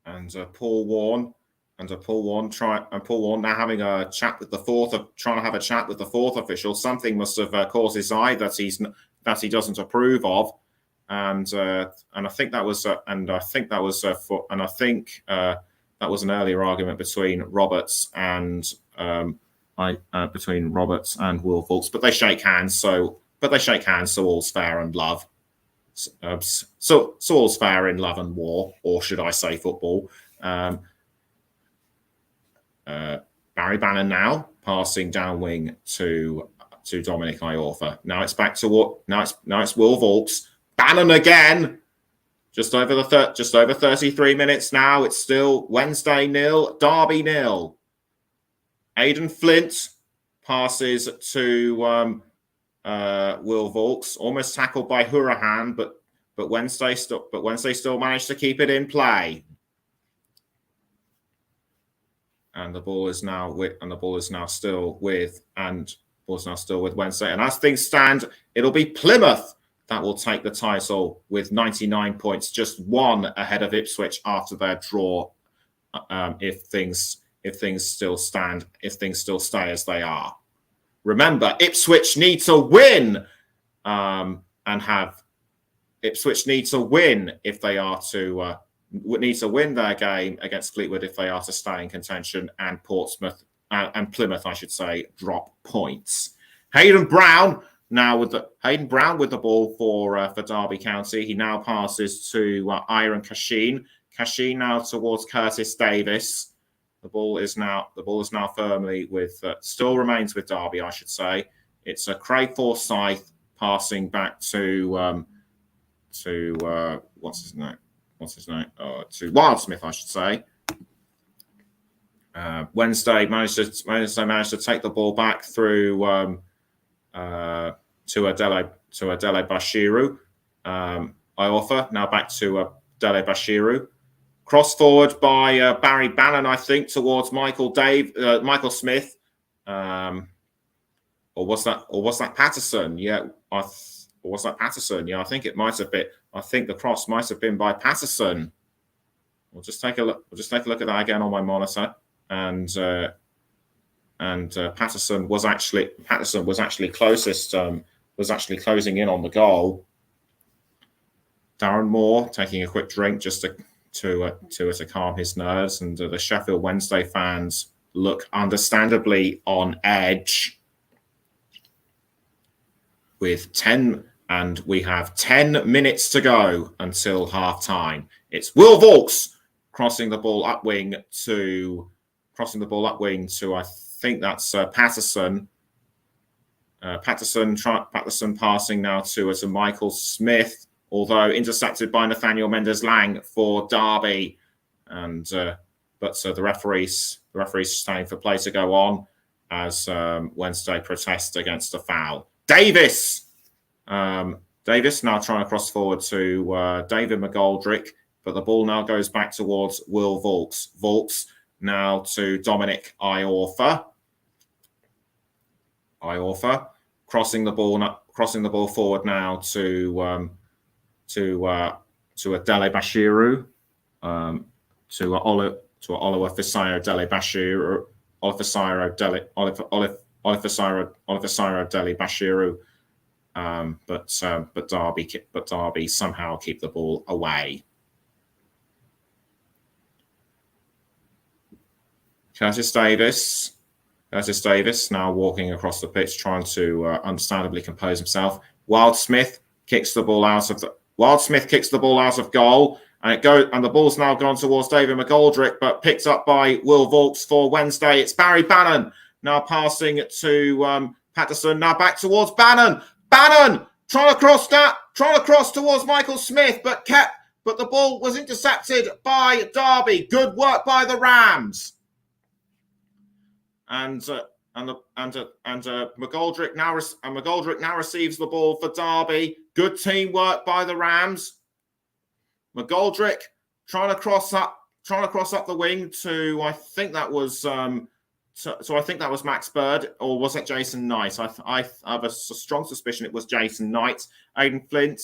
And Paul Warne now having a chat with the trying to have a chat with the fourth official. Something must have caught his eye that he doesn't approve of, and I think that was that was an earlier argument between Roberts and Will Vaulks, but they shake hands. So all's fair in love. So all's fair in love and war, or should I say football? Barry Bannon now passing down wing to Dominic Iorfa. Now it's back to it's Will Vaulks. Bannon again. Just over 33 minutes now. It's still Wednesday 0, Derby 0. Aidan Flint passes to Will Vaulks, almost tackled by Hurahan, but Wednesday still managed to keep it in play. And the ball is now still with Wednesday. And as things stand, it'll be Plymouth that will take the title with 99 points, just one ahead of Ipswich after their draw. If things still stay as they are. Remember, Ipswich need to win, Ipswich need to win if they are to need to win their game against Fleetwood if they are to stay in contention, and Portsmouth and Plymouth, I should say, drop points. Hayden Brown with the ball for Derby County. He now passes to Aaron Cashin. Cashin now towards Curtis Davis. The ball is now firmly with still remains with Derby, I should say. It's Craig Forsyth passing back to what's his name? To Wildsmith, I should say. Wednesday managed to take the ball back through to Adele Bashiru. Iorfa now back to Adele Bashiru. Cross forward by Barry Bannon, I think, towards Michael Smith. Or was that Patterson? Yeah, or was that Patterson? Yeah, I think it might have been. I think the cross might have been by Patterson. We'll just take a look. At that again on my monitor, and Patterson was actually closest. Was actually closing in on the goal. Darren Moore taking a quick drink just to calm his nerves, and the Sheffield Wednesday fans look understandably on edge. We have 10 minutes to go until half time. It's Will Vaulks crossing the ball upwing to I think that's Patterson. Patterson passing now to Michael Smith, although intercepted by Nathaniel Mendes-Lang for Derby, and but the referees staying for play to go on as Wednesday protests against the foul. Davis now trying to cross forward to David McGoldrick, but the ball now goes back towards Will Vaulks. Vaulks now to Dominic Iorfa. Crossing the ball forward now to Adele Bashiru, to Oliver Fisayo Dele Bashiru, Oliver Dele Bashiru, but Derby somehow keep the ball away. Curtis Davis now walking across the pitch, trying to understandably compose himself. Wildsmith kicks the ball out of goal, and the ball's now gone towards David McGoldrick, but picked up by Will Vaulks for Wednesday. It's Barry Bannon now passing to Patterson. Now back towards Bannon. Bannon trying to cross towards Michael Smith, but the ball was intercepted by Derby. Good work by the Rams. And McGoldrick now receives the ball for Derby. Good teamwork by the Rams. McGoldrick trying to cross up the wing to, I think that was So I think that was Max Bird, or was it Jason Knight? I have a strong suspicion it was Jason Knight. Aidan Flint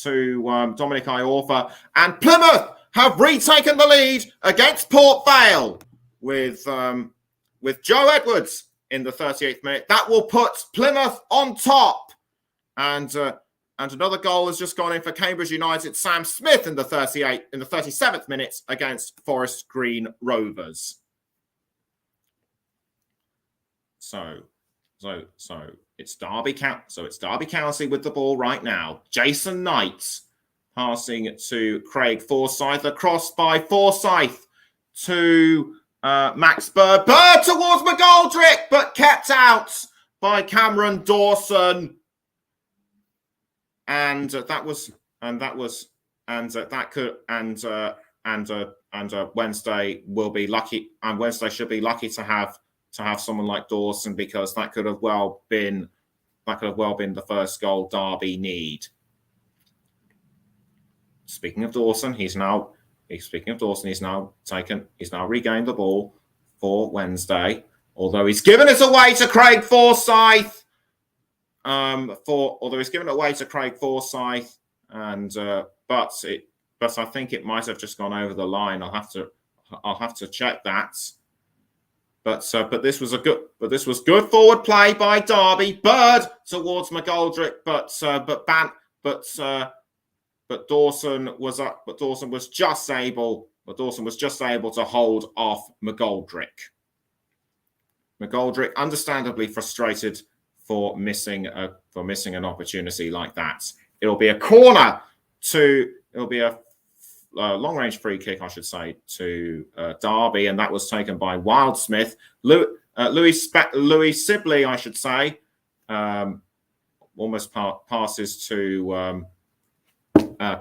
to Dominic Iorfa. And Plymouth have retaken the lead against Port Vale with Joe Edwards in the 38th minute. That will put Plymouth on top. And another goal has just gone in for Cambridge United. Sam Smith in the 37th minute against Forest Green Rovers. So it's Derby County with the ball right now. Jason Knight passing to Craig Forsyth, across by Forsyth to Max Bird. Bird towards McGoldrick, but kept out by Cameron Dawson. And Wednesday will be lucky, and Wednesday should be lucky to have someone like Dawson, because that could have well been the first goal Derby need. Speaking of Dawson, he's now regained the ball for Wednesday, although he's given it away to Craig Forsyth. But I think it might have just gone over the line. I'll have to check that. But this was good forward play by Derby. Bird towards McGoldrick, but Dawson was just able to hold off McGoldrick. McGoldrick, understandably frustrated for missing an opportunity like that. It'll be a long-range free kick, I should say, to Derby, and that was taken by Wildsmith. Louis Sibley, I should say, almost passes to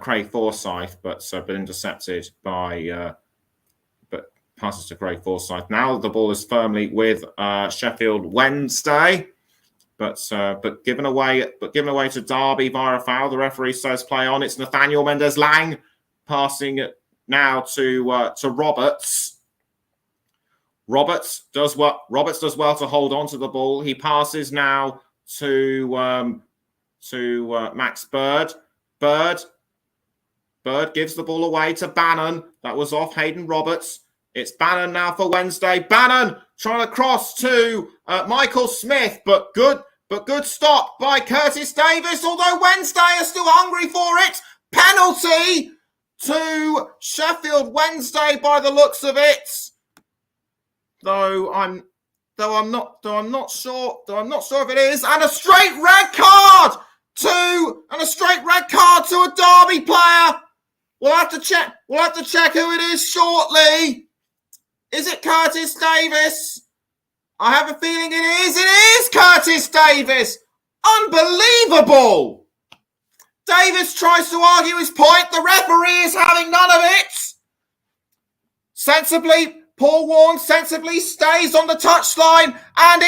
Craig Forsyth, but intercepted by passes to Craig Forsyth. Now the ball is firmly with Sheffield Wednesday, but given away to Derby via a foul. The referee says play on. It's Nathaniel Mendes-Lang passing it now to Roberts. Roberts does well to hold on to the ball. He passes now to Max Bird. Bird gives the ball away to Bannon. That was off Hayden Roberts. It's Bannon now for Wednesday. Bannon trying to cross to Michael Smith, but good stop by Curtis Davis. Although Wednesday are still hungry for it. Penalty to Sheffield Wednesday by the looks of it. Though I'm not sure if it is. And a straight red card to a Derby player. We'll have to check who it is shortly. Is it Curtis Davis? I have a feeling it is. It is Curtis Davis. Unbelievable. Davis tries to argue his point. The referee is having none of it. Paul Warne sensibly stays on the touchline, and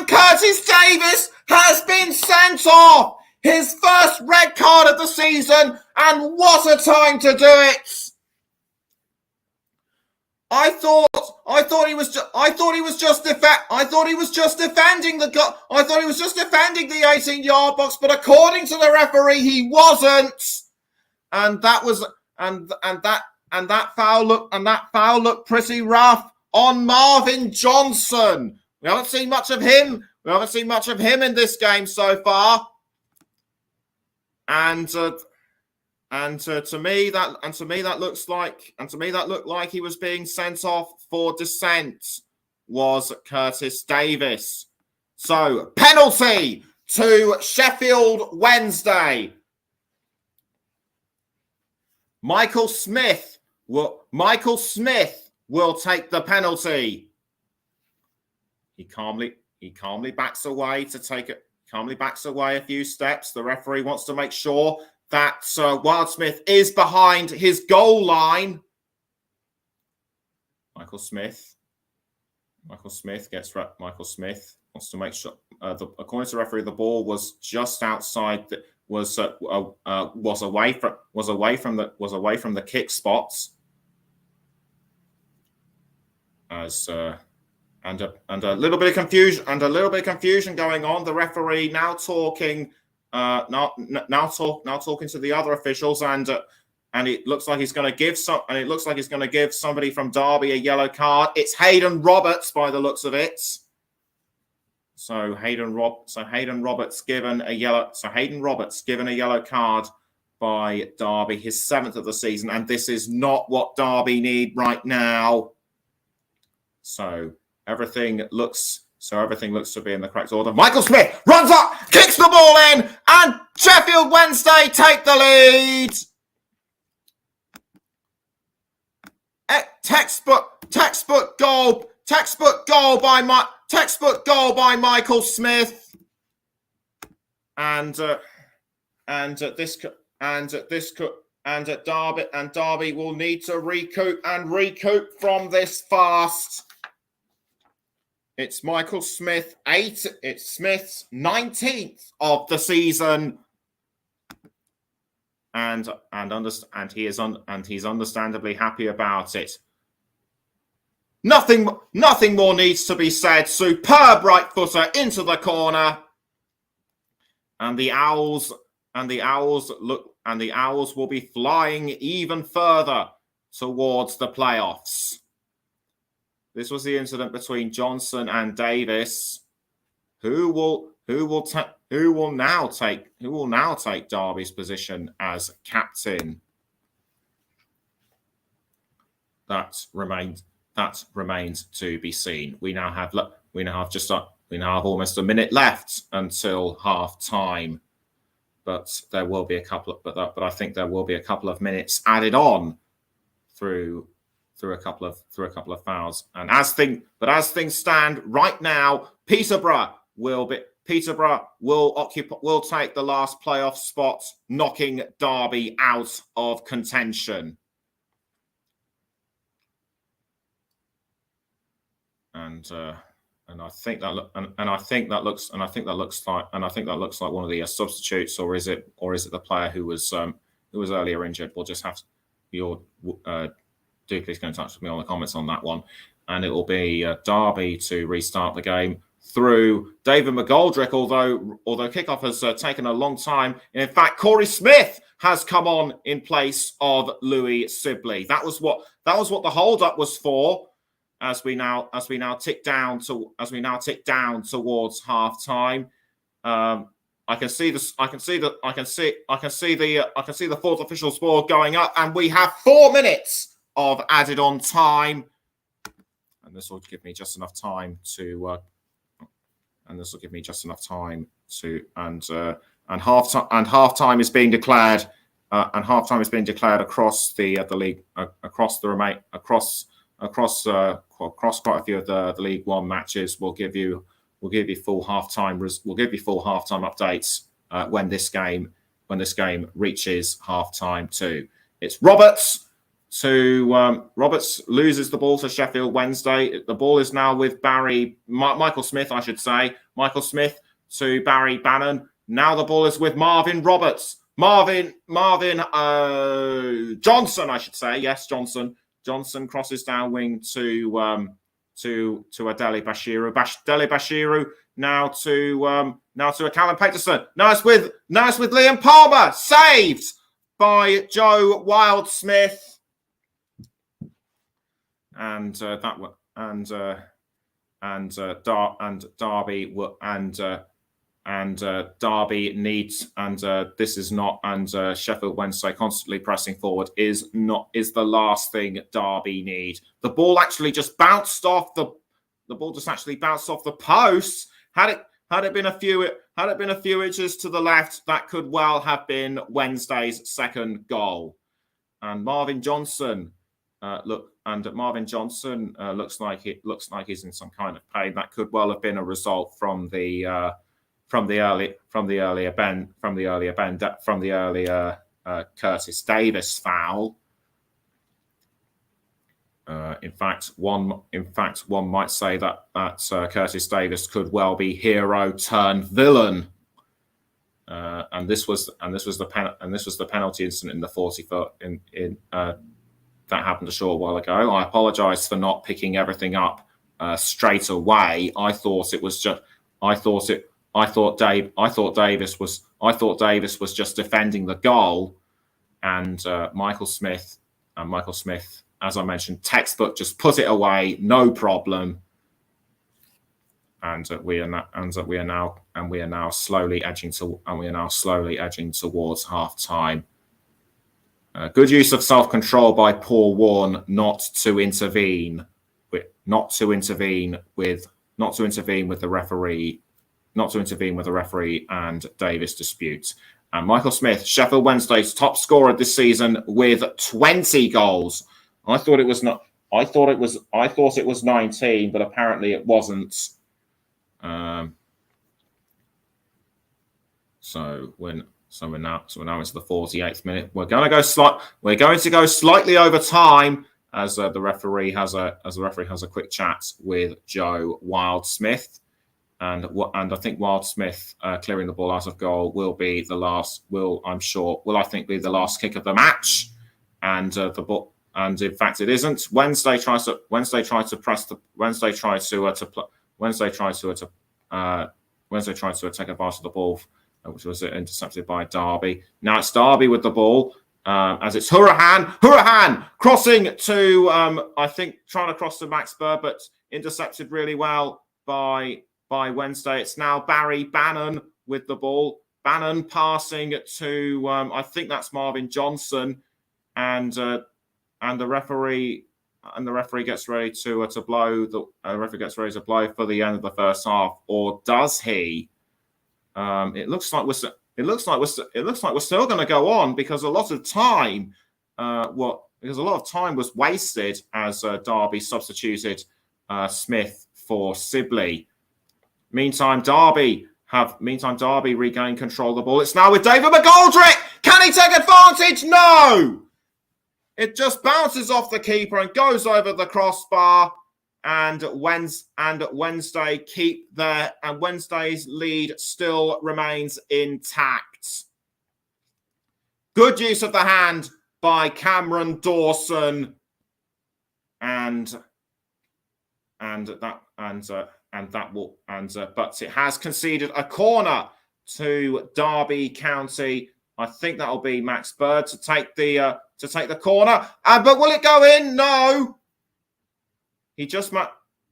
Curtis Davis has been sent off. His first red card of the season, and what a time to do it. I thought he was just defending the 18-yard box, but according to the referee, he wasn't. And that foul looked pretty rough on Marvin Johnson. We haven't seen much of him in this game so far. And to me that looked like he was being sent off for dissent was Curtis Davis. So penalty to Sheffield Wednesday. Michael Smith will take the penalty. He calmly backs away to take it. Calmly backs away a few steps. The referee wants to make sure that Wildsmith is behind his goal line. Michael Smith wants to make sure. According to the referee, the ball was just outside. Was away from the kick spots. As and a little bit of confusion going on. The referee now talking now talking to the other officials, and it looks like he's going to give somebody from Derby a yellow card. It's Hayden Roberts by the looks of it. So Hayden Roberts given a yellow card by Derby, his 7th of the season, and this is not what Derby need right now. So everything looks to be in the correct order. Michael Smith runs up, kicks the ball in, and Sheffield Wednesday take the lead. Textbook goal by Michael Smith, and Derby will need to recoup from this fast. It's Michael Smith, it's Smith's 19th of the season, and he's understandably happy about it. Nothing more needs to be said. Superb right footer into the corner, and the Owls will be flying even further towards the playoffs. This was the incident between Johnson and Davis. Who will now take Derby's position as captain? That remains to be seen. We now have almost a minute left until half time, but there will be a couple of I think there will be a couple of minutes added on through a couple of fouls. And as things stand right now, Peterborough will take the last playoff spot, knocking Derby out of contention. And I think that looks like one of the substitutes, or is it the player who was earlier injured? We'll just have do please get in touch with me on the comments on that one. And it will be Derby to restart the game through David McGoldrick, although kickoff has taken a long time. In fact, Corey Smith has come on in place of Louis Sibley. That was what the hold-up was for. As we now tick down towards half time. I can see the fourth official score going up, and we have 4 minutes of added on time, and this will give me just enough time to and half time is being declared, across the league, across quite a few of the League One matches. We'll give you full halftime updates when this game reaches halftime too. It's Roberts loses the ball to Sheffield Wednesday. The ball is now with Michael Smith, I should say. Michael Smith to Barry Bannon. Now the ball is with Marvin Roberts. Marvin Johnson, I should say. Yes, Johnson. Johnson crosses down wing to Adeli Bashiru. Adeli Bashiru now to a Callum Peterson. Now it's with Liam Palmer. Saved by Joe Wildsmith. And Derby needs, and this is not, and Sheffield Wednesday constantly pressing forward is the last thing Derby need. The ball actually just bounced off the post. Had it been a few inches to the left, that could well have been Wednesday's second goal. And Marvin Johnson looks like he's in some kind of pain. That could well have been a result from the earlier Curtis Davis foul. In fact, one might say that Curtis Davis could well be hero turned villain. And this was the penalty incident in the 40-foot that happened a short while ago. I apologise for not picking everything up straight away. I thought Davis was just defending the goal, and Michael Smith, as I mentioned, textbook, just put it away, no problem. And we are now slowly edging towards half time. Good use of self-control by Paul Warne not to intervene with the referee and Davis dispute. And Michael Smith, Sheffield Wednesday's top scorer this season with 20 goals. I thought it was 19, but apparently it wasn't. So we're now into the 48th minute. We're going to go slightly over time as the referee has a quick chat with Joe Wildsmith, and I think Wildsmith clearing the ball out of goal will be the last. Be the last kick of the match, and the ball. And in fact, it isn't. Wednesday tries to take advantage of the ball, which was intercepted by Derby. Now it's Derby with the ball, as it's Hourihane crossing to, I think, trying to cross to Max Bird, but intercepted really well by Wednesday. It's now Barry Bannon with the ball. Bannon passing to, I think that's Marvin Johnson, and the referee gets ready to blow. The referee gets ready to blow for the end of the first half, or does he? It looks like we're still going to go on, because a lot of time was wasted as Derby substituted Smith for Sibley. Meantime, Derby regained control of the ball. It's now with David McGoldrick. Can he take advantage? No. It just bounces off the keeper and goes over the crossbar, and Wednesday keep there, and Wednesday's lead still remains intact. Good use of the hand by Cameron Dawson, but it has conceded a corner to Derby County. I think that'll be Max Bird to take the corner. But will it go in? No.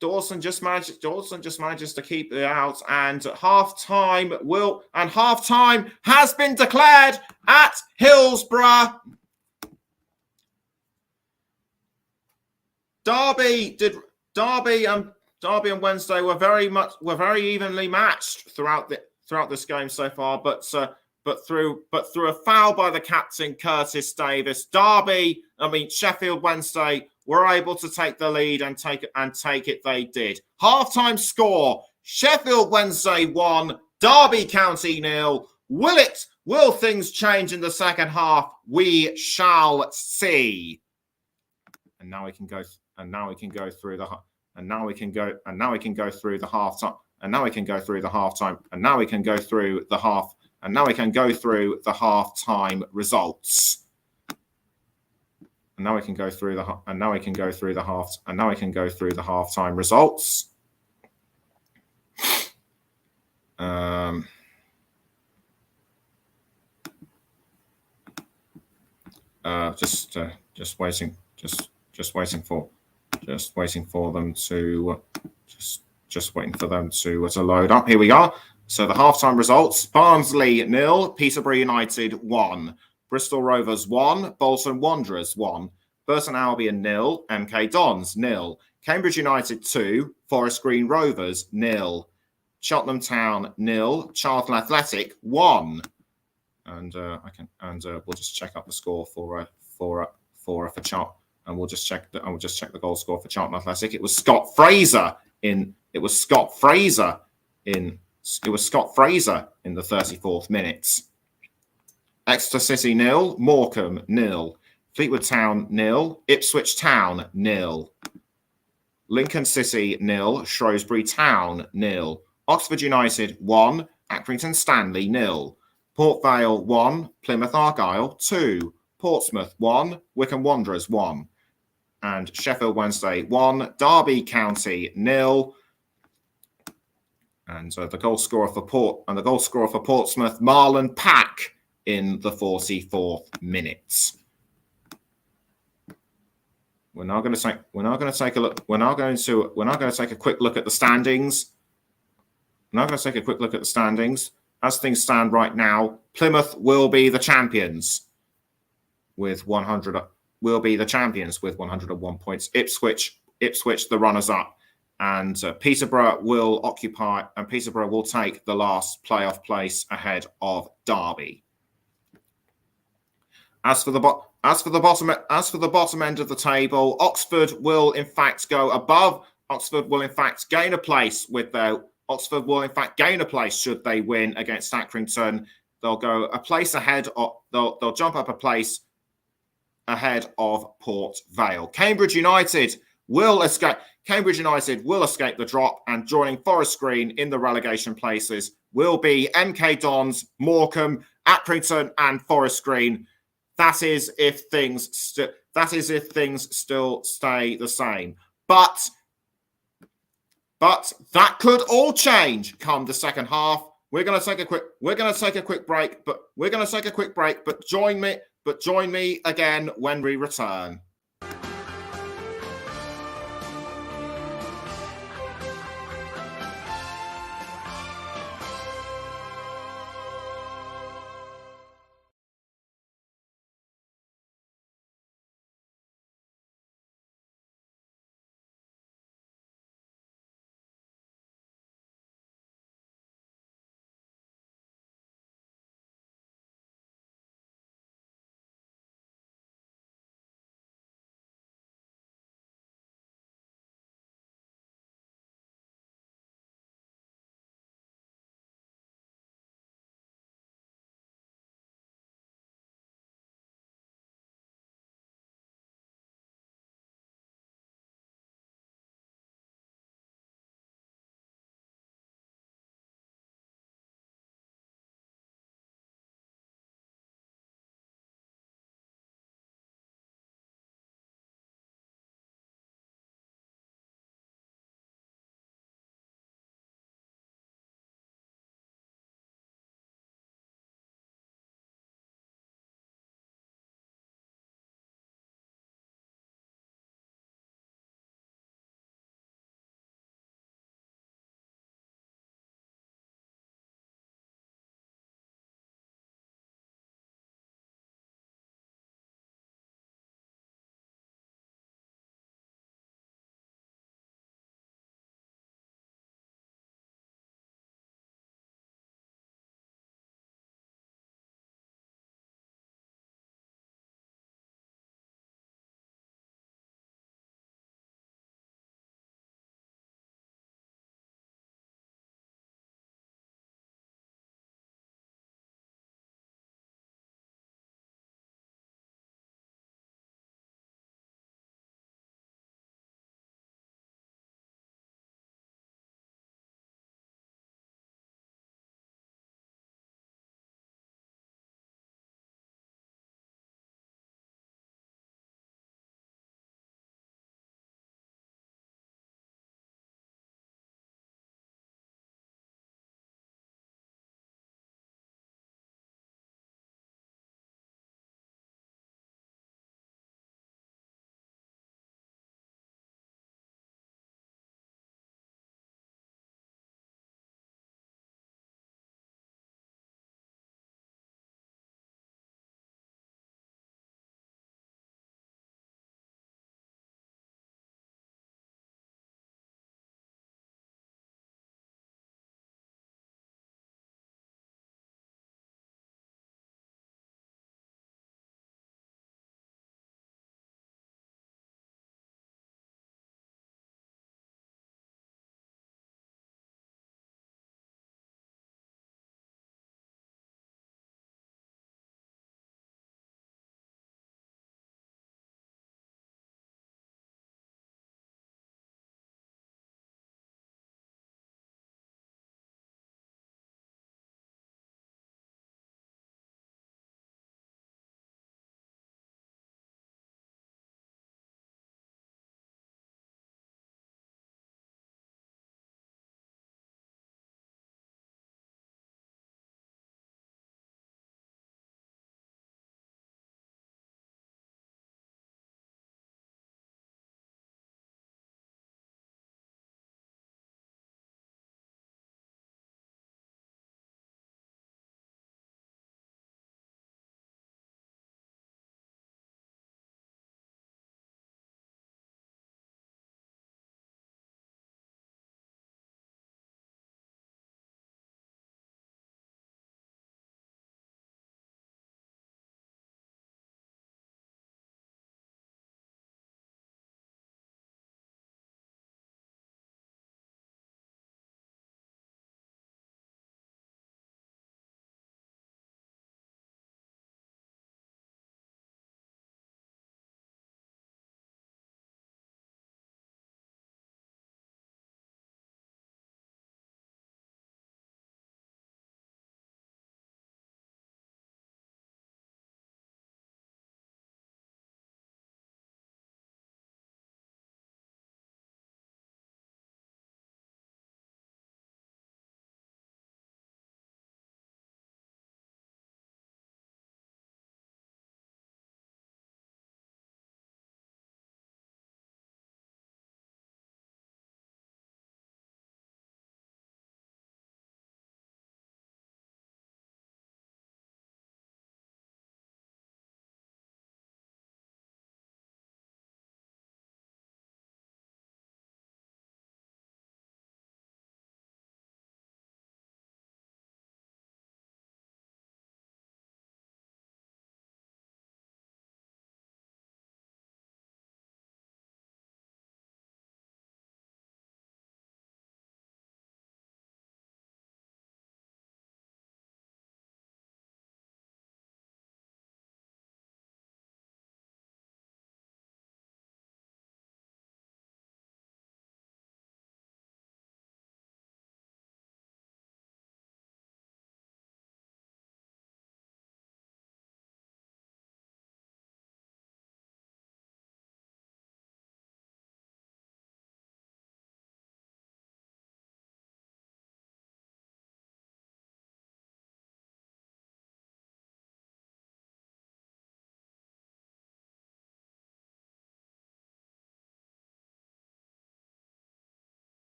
Dawson just manages to keep it out, and half time has been declared at Hillsborough. Derby and Wednesday were very evenly matched throughout this game so far, but through a foul by the captain Curtis Davis, Sheffield Wednesday were able to take the lead and take it. They did. Halftime score: Sheffield Wednesday 1, Derby County 0. Will things change in the second half? We shall see. And now we can go through the halftime results. And now we can go through the halftime results. Just waiting for them to load up. Here we are. So the halftime results: Barnsley 0, Peterborough United 1, Bristol Rovers 1, Bolton Wanderers 1, Burton Albion 0, MK Dons 0, Cambridge United 2, Forest Green Rovers 0, Cheltenham Town 0, Charlton Athletic 1. And we'll just check up the score for Charlton. And we'll just check the goal score for Charlton Athletic. It was Scott Fraser in the 34th minute. Exeter City 0, Morecambe 0, Fleetwood Town 0, Ipswich Town 0, Lincoln City 0, Shrewsbury Town 0, Oxford United 1, Accrington Stanley 0, Port Vale 1, Plymouth Argyle 2, Portsmouth 1, Wycombe Wanderers 1, and Sheffield Wednesday 1, Derby County 0. And the goal scorer for Portsmouth, Marlon Pack, in the 44th minute. We're now going to take a look. We're now going to take a quick look at the standings. As things stand right now, Plymouth will be the champions with 100. Will be the champions with 101 points. Ipswich the runners-up. And Peterborough will take the last playoff place ahead of Derby. As for the bottom end of the table, Oxford will in fact go above. Oxford will in fact gain a place should they win against Accrington. They'll go a place ahead. They'll jump up a place ahead of Port Vale. Cambridge United will escape the drop, and joining Forest Green in the relegation places will be MK Dons, Morecambe, Accrington, and Forest Green. That is if things still stay the same. But that could all change come the second half. We're going to take a quick break. But join me again when we return.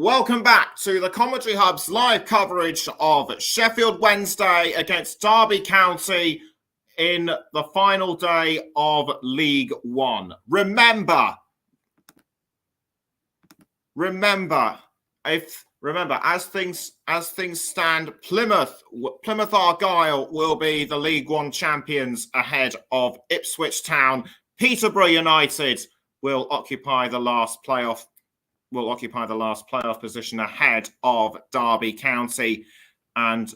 Welcome back to the Commentary Hub's live coverage of Sheffield Wednesday against Derby County in the final day of League One. Remember, as things stand, Plymouth Argyle will be the League One champions ahead of Ipswich Town. Peterborough United will occupy the last playoff position ahead of Derby County, and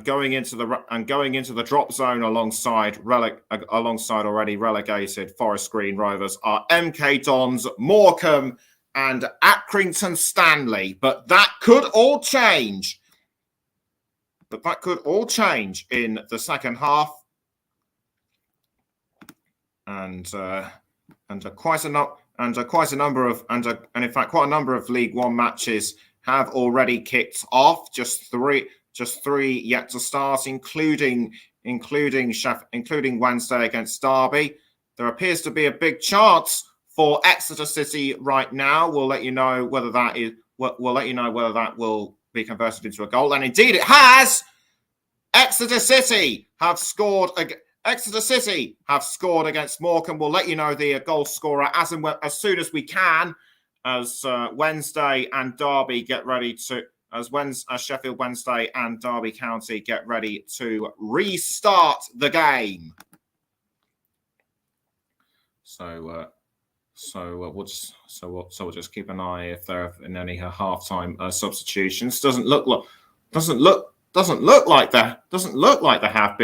going into the drop zone alongside already relegated Forest Green Rovers are MK Dons, Morecambe, and Accrington Stanley. But that could all change. In the second half, and quite a number of League One matches have already kicked off. Just three yet to start, including Wednesday against Derby. There appears to be a big chance for Exeter City right now. We'll let you know whether that will be converted into a goal, and indeed it has. Exeter City have scored against Morecambe. We'll let you know the goal scorer as soon as we can, as Wednesday and Derby get ready to. As Sheffield Wednesday and Derby County get ready to restart the game. So we'll just keep an eye if there have been any halftime substitutions. Doesn't look like there have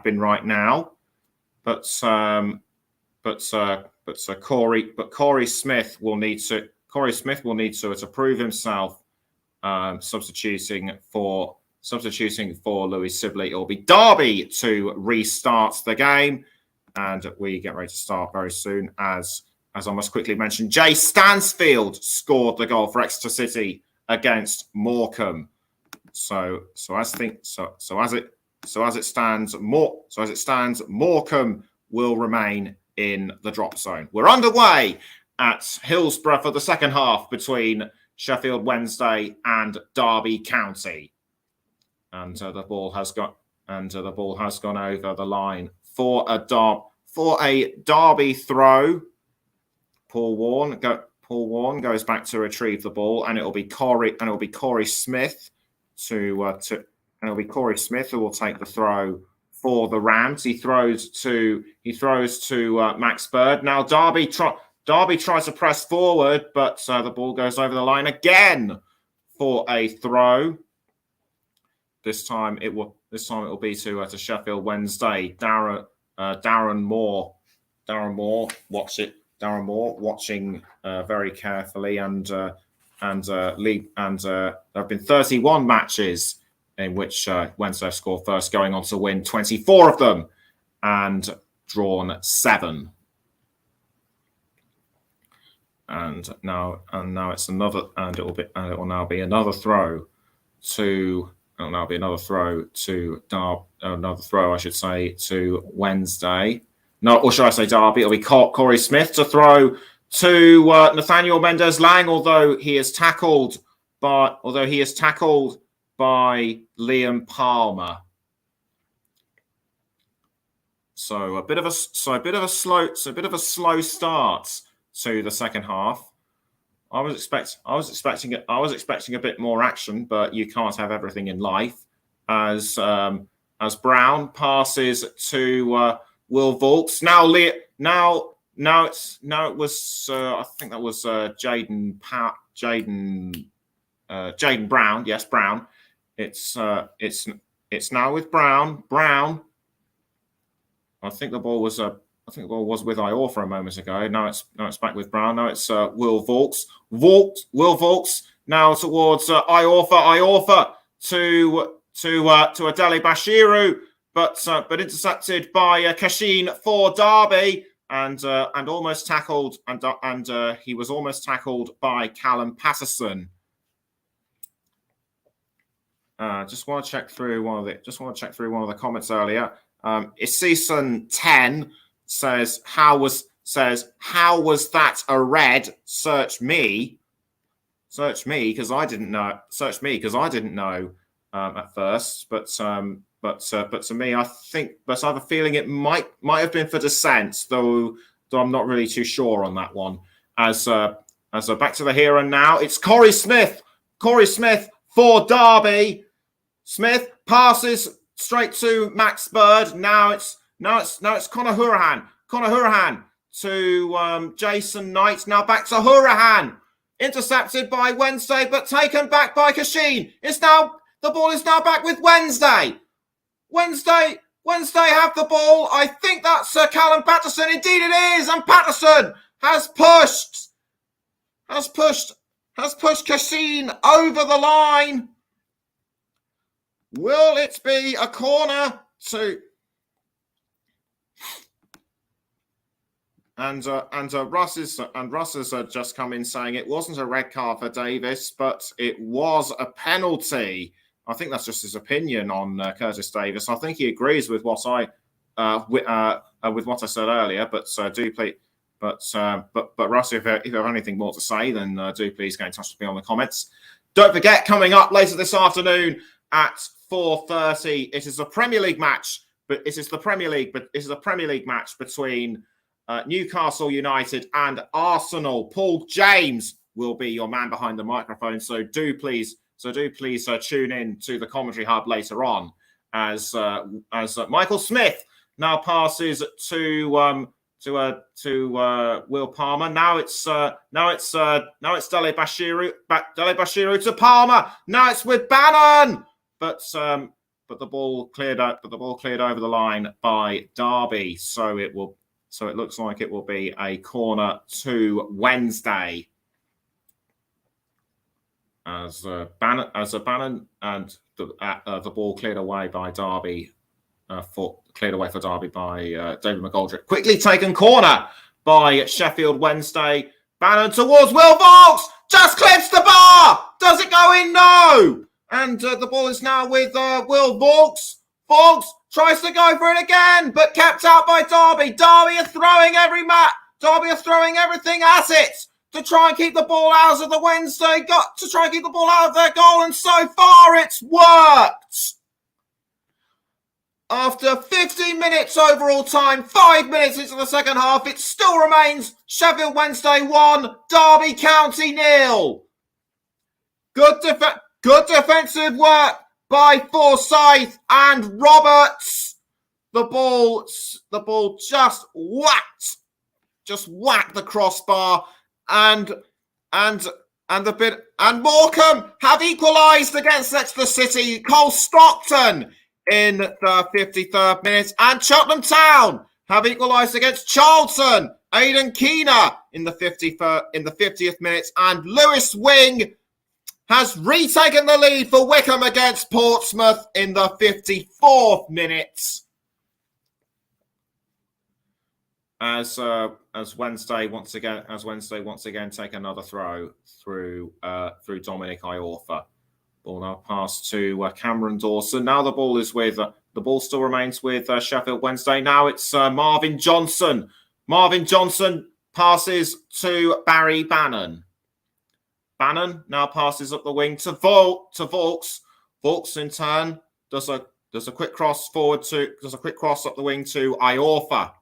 been right now. But Corey Smith will need to prove himself. Substituting for Louis Sibley. It will be Derby to restart the game, and we get ready to start very soon. As I must quickly mention, Jay Stansfield scored the goal for Exeter City against Morecambe. So as it stands, Morecambe will remain in the drop zone. We're underway at Hillsborough for the second half between Sheffield Wednesday and Derby County, and the ball has gone over the line for a Derby throw. Paul Warne goes back to retrieve the ball, and it'll be Corey Smith who will take the throw for the Rams. He throws to Max Bird. Now Derby tries to press forward, but the ball goes over the line again for a throw. This time it will be to Sheffield Wednesday. Darren Moore watching very carefully, and there have been 31 matches in which Wednesday scored first, going on to win 24 of them and drawn 7. And now it's another, and it will now be another throw to Wednesday. No, or should I say Derby? It'll be Corey Smith to throw to Nathaniel Mendez-Lang, although he is tackled by Liam Palmer. So a bit of a slow start to the second half. I was expecting a bit more action, but you can't have everything in life. As Brown passes to Will Vaulks. It was I think that was Jaden Brown. Yes, Brown. It's now with Brown. Brown. I think the ball was with Iorfa a moment ago. Now it's back with Brown. Now it's Will Vaulks. Will Vaulks now towards Iorfa to Adeli Bashiru, but intercepted by Kashin for Derby, and almost tackled, and he was almost tackled by Callum Patterson. Just want to check through one of the comments earlier. Season 10 says how was says, how was that a red? Search me, because I didn't know. Search me, because I didn't know at first. But to me, I have a feeling it might have been for dissent, though I'm not really too sure on that one. As back to the here and now, it's Corey Smith for Derby. Smith passes straight to Max Bird. Now it's Conor Hourihane to Jason Knight. Now back to Hourihane. Intercepted by Wednesday, but taken back by Kashin. The ball is now back with Wednesday. Wednesday have the ball. I think that's Callum Patterson. Indeed it is. And Patterson has pushed Kashin over the line. Will it be a corner to... And Russ has just come in saying it wasn't a red card for Davis, but it was a penalty. I think that's just his opinion on Curtis Davis. I think he agrees with what I said earlier. But do please, but Russ, if you have anything more to say, then do please get in touch with me on the comments. Don't forget, coming up later this afternoon at 4:30, it is a Premier League match. But it is the Premier League match between Newcastle United and Arsenal. Paul James will be your man behind the microphone, so do please tune in to the commentary hub later on as Michael Smith now passes to Will Palmer. Now it's Dele Bashiru to Palmer. Now it's with Bannon, but the ball cleared over the line by Derby. So it looks like it will be a corner to Wednesday. As Bannon and the ball cleared away by Derby, cleared away for Derby by David McGoldrick. Quickly taken corner by Sheffield Wednesday. Bannon towards Will Vaux, just clips the bar. Does it go in? No. And the ball is now with Will Vaux. Vaux tries to go for it again, but kept out by Derby. Derby are throwing everything at it to try and keep the ball out of the Wednesday, to try and keep the ball out of their goal, and so far it's worked. After 15 minutes overall time, 5 minutes into the second half, it still remains Sheffield Wednesday 1, Derby County 0. Good defensive work by Forsyth and Roberts. The ball just whacked the crossbar, and Morecambe have equalised against Leicester City. Cole Stockton in the 53rd minute, and Cheltenham Town have equalised against Charlton. Aidan Keener in the 50th minute, and Lewis Wing has retaken the lead for Wickham against Portsmouth in the 54th minute. As Wednesday once again take another throw through Dominic Iorfa. Ball now passed to Cameron Dawson. Now the ball still remains with Sheffield Wednesday. Now it's Marvin Johnson. Marvin Johnson passes to Barry Bannon. Bannon now passes up the wing to Vaux. Vaux in turn does a quick cross up the wing to Iorfa.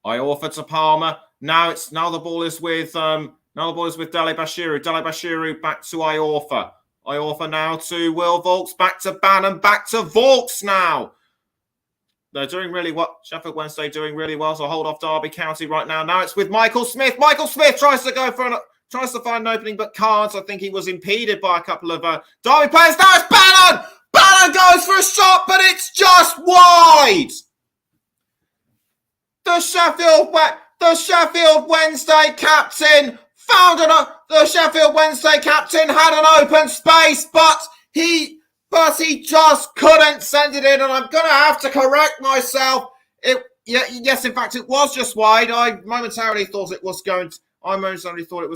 Iorfa to Palmer. Now the ball is with Dele Bashiru. Dele Bashiru back to Iorfa. Iorfa now to Will Vaux. Back to Bannon. Back to Vaux now. They're doing really well. Sheffield Wednesday doing really well to hold off Derby County right now. Now it's with Michael Smith. Michael Smith tries to find an opening, but can't. I think he was impeded by a couple of Derby players. Now it's Bannon. Bannon goes for a shot, but it's just wide. The Sheffield Wednesday captain had an open space, but he just couldn't send it in, and I'm going to have to correct myself. Yes, in fact, it was just wide. I momentarily thought it was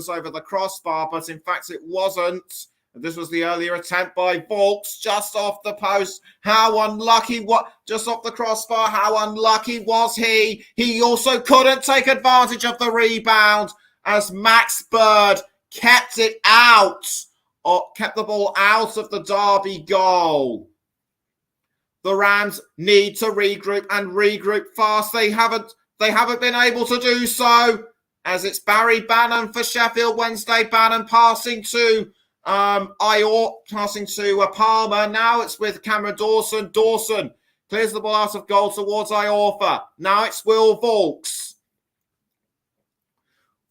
over the crossbar, but in fact, it wasn't. This was the earlier attempt by Volks, just off the post. How unlucky, just off the crossbar, how unlucky was he? He also couldn't take advantage of the rebound as Max Bird kept it out, or kept the ball out of the Derby goal. The Rams need to regroup and regroup fast. They haven't been able to do so, as it's Barry Bannon for Sheffield Wednesday. Bannon passing to passing to Palmer. Now it's with Cameron Dawson. Dawson clears the ball out of goal towards Iorfa. Now it's Will Volks.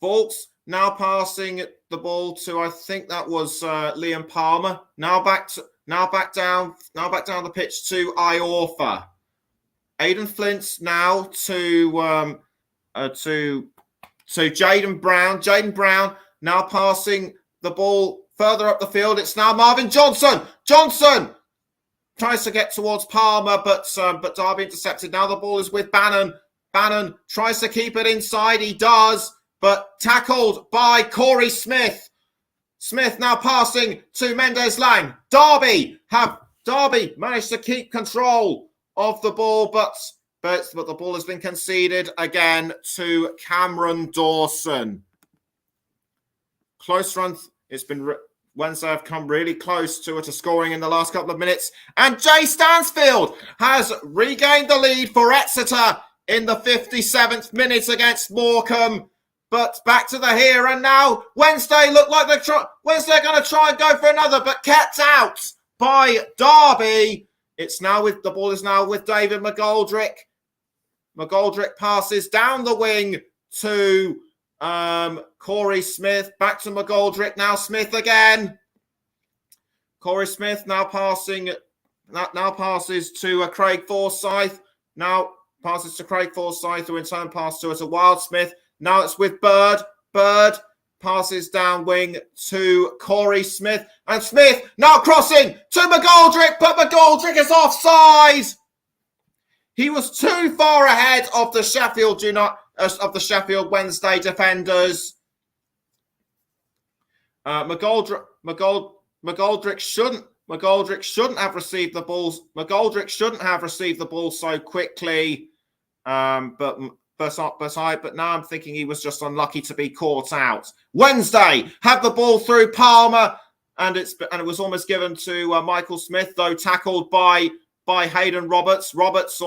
Volks now passing the ball to, I think that was Liam Palmer. Now back down the pitch to Iorfa. Aidan Flint now to Jaden Brown. Jaden Brown now passing the ball further up the field. It's now Marvin Johnson. Johnson tries to get towards Palmer, but Derby intercepted. Now the ball is with Bannon. Bannon tries to keep it inside. He does, but tackled by Corey Smith. Smith now passing to Mendes Lang. Derby managed to keep control of the ball, but the ball has been conceded again to Cameron Dawson. Close run. It's been Wednesday have come really close to scoring in the last couple of minutes, and Jay Stansfield has regained the lead for Exeter in the 57th minute against Morecambe. But back to the here and now. Wednesday look like Wednesday going to try and go for another, but kept out by Derby. The ball is now with David McGoldrick. McGoldrick passes down the wing to Corey Smith. Back to McGoldrick. Now Smith again. Corey Smith now passes to Craig Forsyth. Now passes to Craig Forsyth, who in turn passes to Wild Smith. Now it's with Bird. Bird passes down wing to Corey Smith. And Smith now crossing to McGoldrick, but McGoldrick is offside. He was too far ahead of the Sheffield Wednesday defenders. McGoldrick shouldn't have received the balls. McGoldrick shouldn't have received the ball so quickly. But now I'm thinking he was just unlucky to be caught out. Wednesday had the ball through Palmer, and it was almost given to Michael Smith, though tackled by Hayden Roberts. Roberts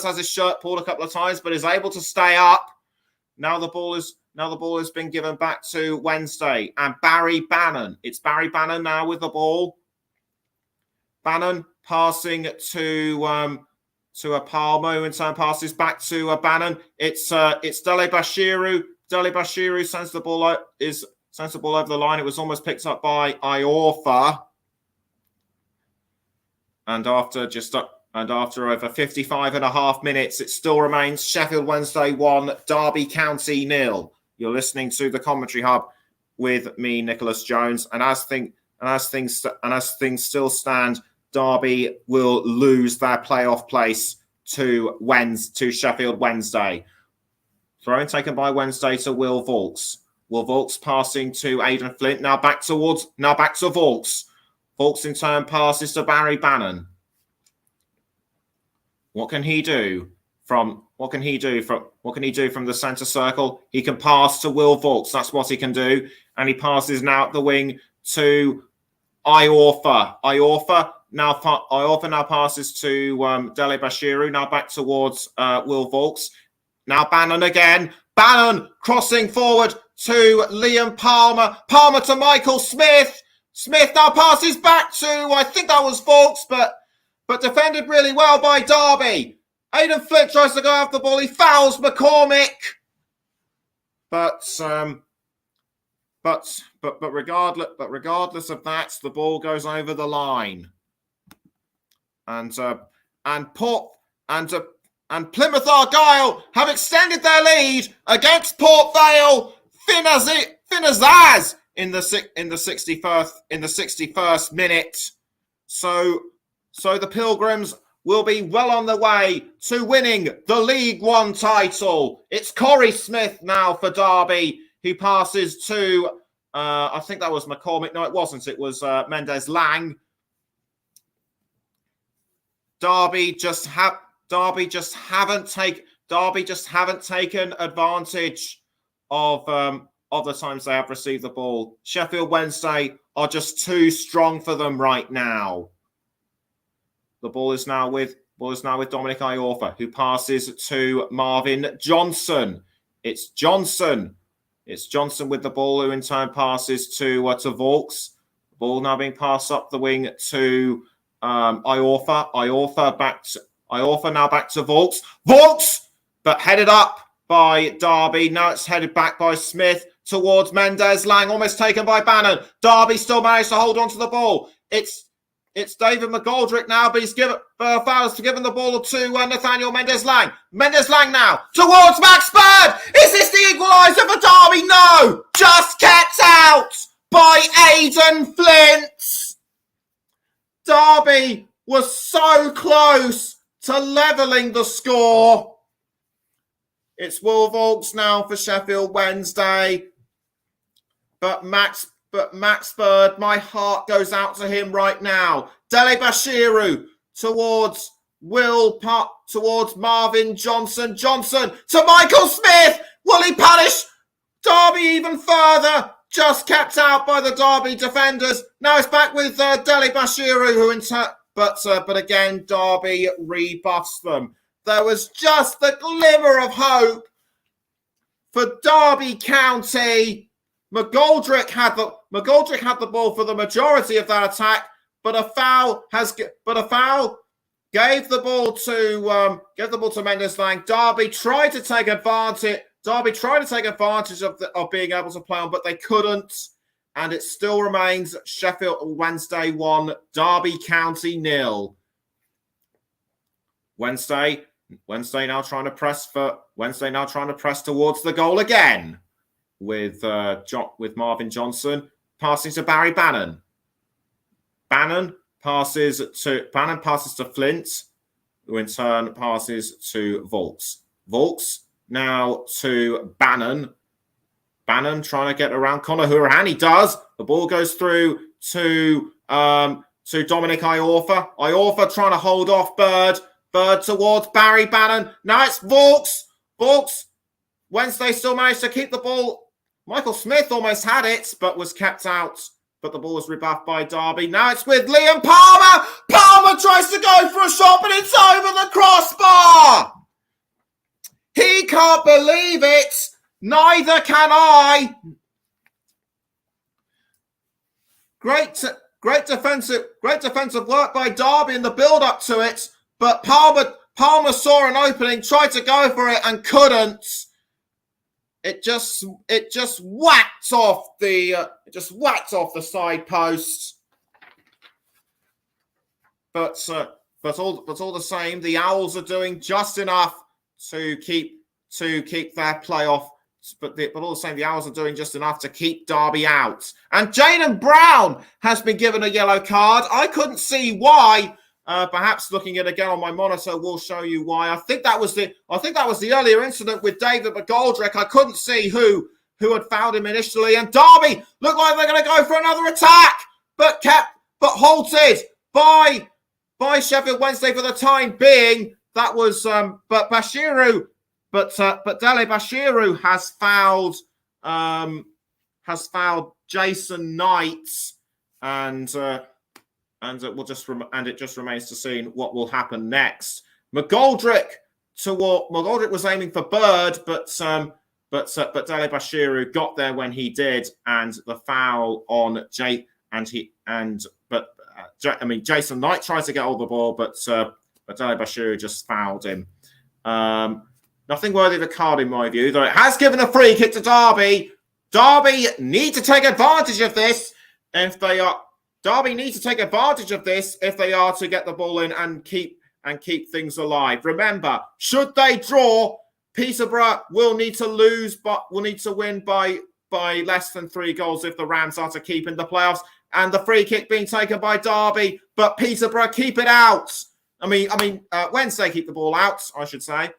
has his shirt pulled a couple of times, but is able to stay up. Now the ball has been given back to Wednesday and Barry Bannon. It's Barry Bannon now with the ball. Bannon passing to a Palmer, who in turn passes back to Bannon. It's Dele Bashiru. Dele Bashiru sends the ball over the line. It was almost picked up by Iorfa. And after over 55 and a half minutes, it still remains Sheffield Wednesday 1, Derby County 0. You're listening to the Commentary Hub with me, Nicholas Jones. And as things still stand, Derby will lose their playoff place to Sheffield Wednesday. Throw-in taken by Wednesday to Will Volks. Will Volks passing to Aidan Flint. Now back to Volks. Volks in turn passes to Barry Bannon. What can he do from the centre circle? He can pass to Will Volks. That's what he can do. And he passes now at the wing to Iorfa. Iorfa now passes to Dele Bashiru. Now back towards Will Volks. Now Bannon again. Bannon crossing forward to Liam Palmer. Palmer to Michael Smith. Smith now passes back to, I think that was Volks, but defended really well by Derby. Aidan Flint tries to go after the ball. He fouls McCormick. But regardless of that, the ball goes over the line. And Plymouth Argyle have extended their lead against Port Vale. Finazaz in the 61st minute. So the Pilgrims will be well on the way to winning the League One title. It's Corey Smith now for Derby. He passes to I think that was McCormick. No, it wasn't. It was Mendes-Lang. Derby just haven't taken advantage of the times they have received the ball. Sheffield Wednesday are just too strong for them right now. The ball is now with Dominic Iorfa, who passes to Marvin Johnson. It's Johnson with the ball, who in turn passes to Vaux. Ball now being passed up the wing to Iorfa. Iorfa now back to Vaux. Vaux, but headed up by Derby. Now it's headed back by Smith towards Mendes-Lang, almost taken by Bannon. Derby still managed to hold on to the ball. It's David McGoldrick now, but he's given the ball to Nathaniel Mendes-Lang. Mendes-Lang now towards Max Bird. Is this the equaliser for Derby? No! Just kept out by Aidan Flint. Derby was so close to levelling the score. It's Will Vaux now for Sheffield Wednesday. But Max Bird, my heart goes out to him right now. Dele Bashiru towards Marvin Johnson. Johnson to Michael Smith. Will he punish Derby even further? Just kept out by the Derby defenders. Now it's back with Dele Bashiru, but again, Derby rebuffs them. There was just the glimmer of hope for Derby County. McGoldrick had the ball for the majority of that attack, but a foul gave the ball to Mendes-Lang. Derby tried to take advantage. Of being able to play on, but they couldn't, and it still remains Sheffield Wednesday 1, Derby County 0. Wednesday now trying to press towards the goal again. With Marvin Johnson passing to Barry Bannon. Bannon passes to Flint, who in turn passes to Vaux. Vaux now to Bannon. Bannon trying to get around Conor Hourihane. He does. The ball goes through to Dominic Iorfa. Iorfa trying to hold off Bird. Bird towards Barry Bannon. Now it's Vaux. Vaux. Wednesday still managed to keep the ball. Michael Smith almost had it, but was kept out. But the ball was rebuffed by Derby. Now it's with Liam Palmer. Palmer tries to go for a shot, but it's over the crossbar. He can't believe it. Neither can I. Great defensive work by Derby in the build-up to it. But Palmer saw an opening, tried to go for it, and couldn't. It just whacked off the side post. But all the same, the Owls are doing just enough to keep their playoff. But all the same, the Owls are doing just enough to keep Derby out. And Jaden Brown has been given a yellow card. I couldn't see why. Perhaps looking at it again on my monitor will show you why. I think that was the earlier incident with David McGoldrick. I couldn't see who had fouled him initially, and Derby looked like they're going to go for another attack, but halted by Sheffield Wednesday for the time being. That was but Bashiru, but Dele Bashiru has fouled Jason Knight, and it just remains to see what will happen next. McGoldrick was aiming for Bird, but Dele Bashiru got there when he did, and the foul on Jason Knight tried to get all the ball, but Dele Bashiru just fouled him. Nothing worthy of a card in my view, though it has given a free kick to Derby. Derby need to take advantage of this if they are. Derby need to take advantage of this if they are to get the ball in and keep things alive. Remember, should they draw, Peterborough will need to lose, but will need to win by less than 3 goals if the Rams are to keep in the playoffs. And the free kick being taken by Derby, but Peterborough keep it out. Wednesday keep the ball out, I should say.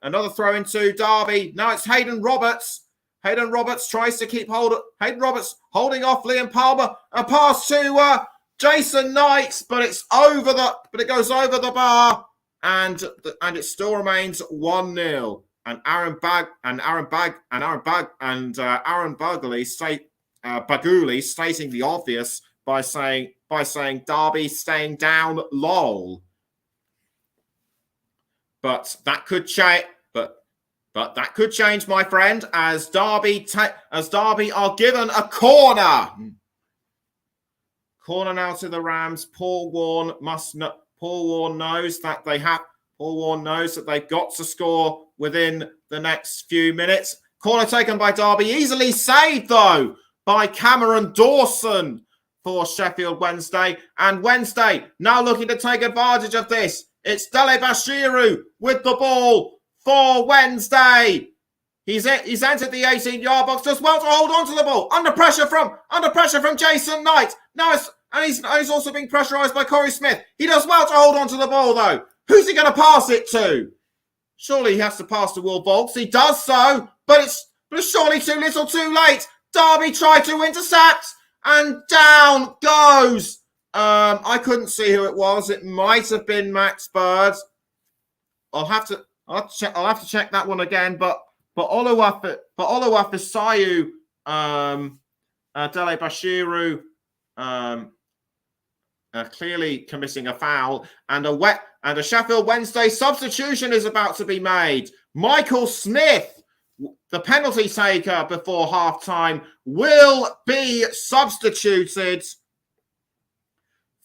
Another throw into Derby. Now it's Hayden Roberts. Hayden Roberts tries to keep hold of Hayden Roberts holding off Liam Palmer. A pass to Jason Knight, but it goes over the bar, and it still remains 1-0. And Aaron Baguli stating the obvious by saying Derby staying down, lol. But that could change. But that could change, my friend, as Derby are given a corner. Corner now to the Rams. Paul Warne knows that they've got to score within the next few minutes. Corner taken by Derby, easily saved though by Cameron Dawson for Sheffield Wednesday. And Wednesday now looking to take advantage of this. It's Dele Bashiru with the ball for Wednesday. He's entered the 18-yard box. Does well to hold on to the ball. Under pressure from Jason Knight. He's also being pressurised by Corey Smith. He does well to hold on to the ball though. Who's he going to pass it to? Surely he has to pass to Will Volks. He does so, but it's surely too little, too late. Derby tried to intercept, and down goes. I couldn't see who it was. It might have been Max Bird. I'll have to check that one again. But Oluwafisayu, Dele Bashiru, clearly committing a foul, and a Sheffield Wednesday substitution is about to be made. Michael Smith, the penalty taker before half-time, will be substituted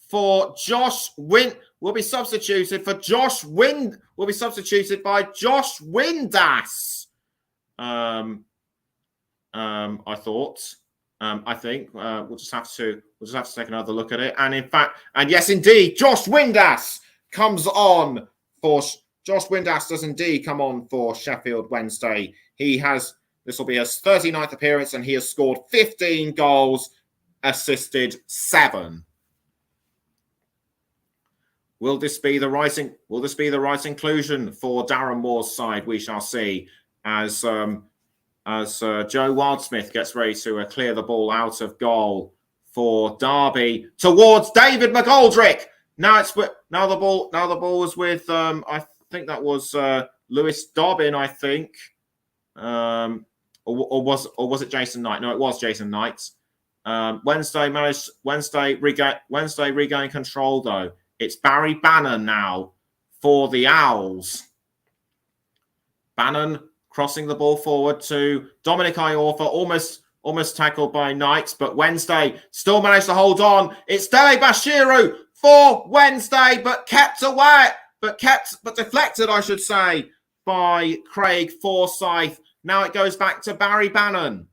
for Josh Win. Will be substituted by Josh Windass. I think we'll just have to take another look at it. And in fact, yes, indeed, Josh Windass does indeed come on for Sheffield Wednesday. This will be his 39th appearance, and he has scored 15 goals, assisted 7. Will this be the right inclusion for Darren Moore's side? We shall see as Joe Wildsmith gets ready to clear the ball out of goal for Derby towards David McGoldrick. Now the ball was with I think that was Lewis Dobbin, I think, or was it Jason Knight? No, it was Jason Knight. Wednesday regain control though. It's Barry Bannon now for the Owls. Bannon crossing the ball forward to Dominic Iorfa, almost tackled by Knight, but Wednesday still managed to hold on. It's Dele Bashiru for Wednesday, but deflected, I should say, by Craig Forsyth. Now it goes back to Barry Bannon.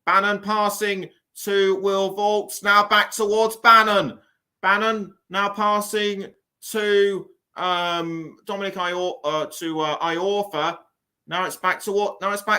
Bannon passing to Will Volks, now back towards Bannon. Bannon now passing to Dominic Iorfa. Now it's back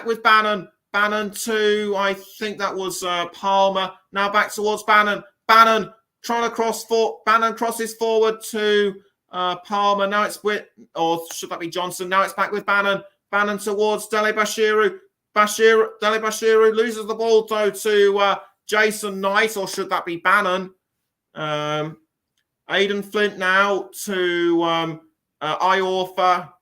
with Bannon. Bannon to, I think that was Palmer. Now back towards Bannon. Bannon trying to Bannon crosses forward to Palmer. Now it's with, or should that be Johnson? Now it's back with Bannon. Bannon towards Dele Bashiru. Dele Bashiru loses the ball though to Jason Knight, or should that be Bannon? Aidan Flint now to Iorfa,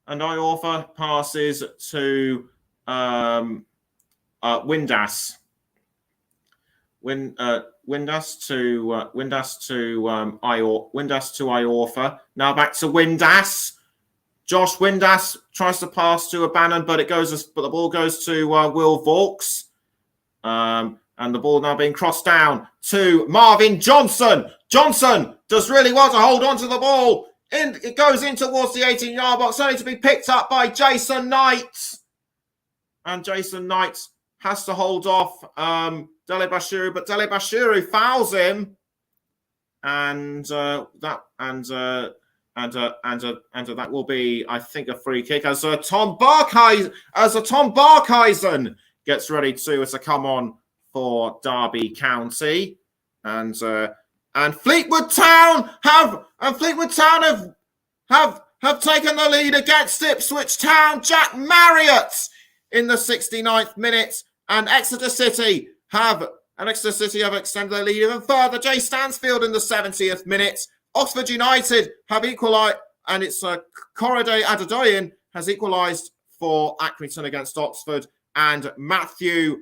and Iorfa passes to Windass. Windass to Iorfa. Now back to Windass. Josh Windass tries to pass to a Bannon, but the ball goes to Will Volks. And the ball now being crossed down to Marvin Johnson. Johnson does really well to hold on to the ball. It goes in towards the 18-yard box, only to be picked up by Jason Knight. And Jason Knight has to hold off Dele Bashiru, but Dele Bashiru fouls him, and that will be, I think, a free kick as Tom Barkhuizen gets ready to come on for Derby County, and Fleetwood Town have taken the lead against Ipswich Town. Jack Marriott in the 69th minute, and Exeter City have extended their lead even further. Jay Stansfield in the 70th minute. Oxford United have equalised, and it's Korede Adedoyin has equalised for Accrington against Oxford, and Matthew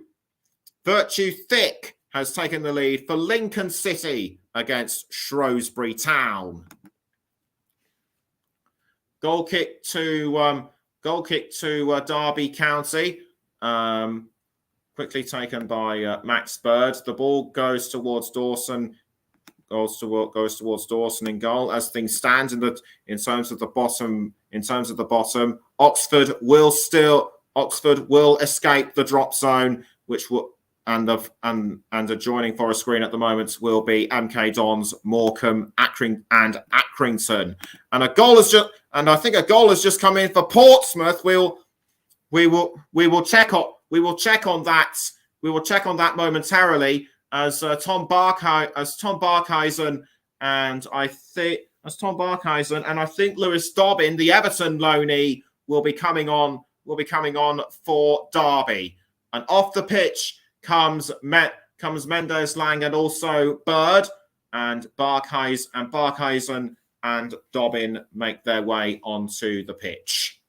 Virtue Thick has taken the lead for Lincoln City against Shrewsbury Town. Goal kick to Derby County, quickly taken by Max Bird. The ball goes towards Dawson. Goes towards Dawson in goal. As things stand in terms of the bottom, Oxford will escape the drop zone, which will and adjoining Forest Green at the moment will be MK Dons, Morecambe, Accrington. And I think a goal has just come in for Portsmouth. We will check on that. We will check on that momentarily as Tom Barkhuizen and I think Lewis Dobbin, the Everton loanee, will be coming on for Derby. And off the pitch comes Mendes Lang and also Bird, and Barkhuizen and Dobbin make their way onto the pitch.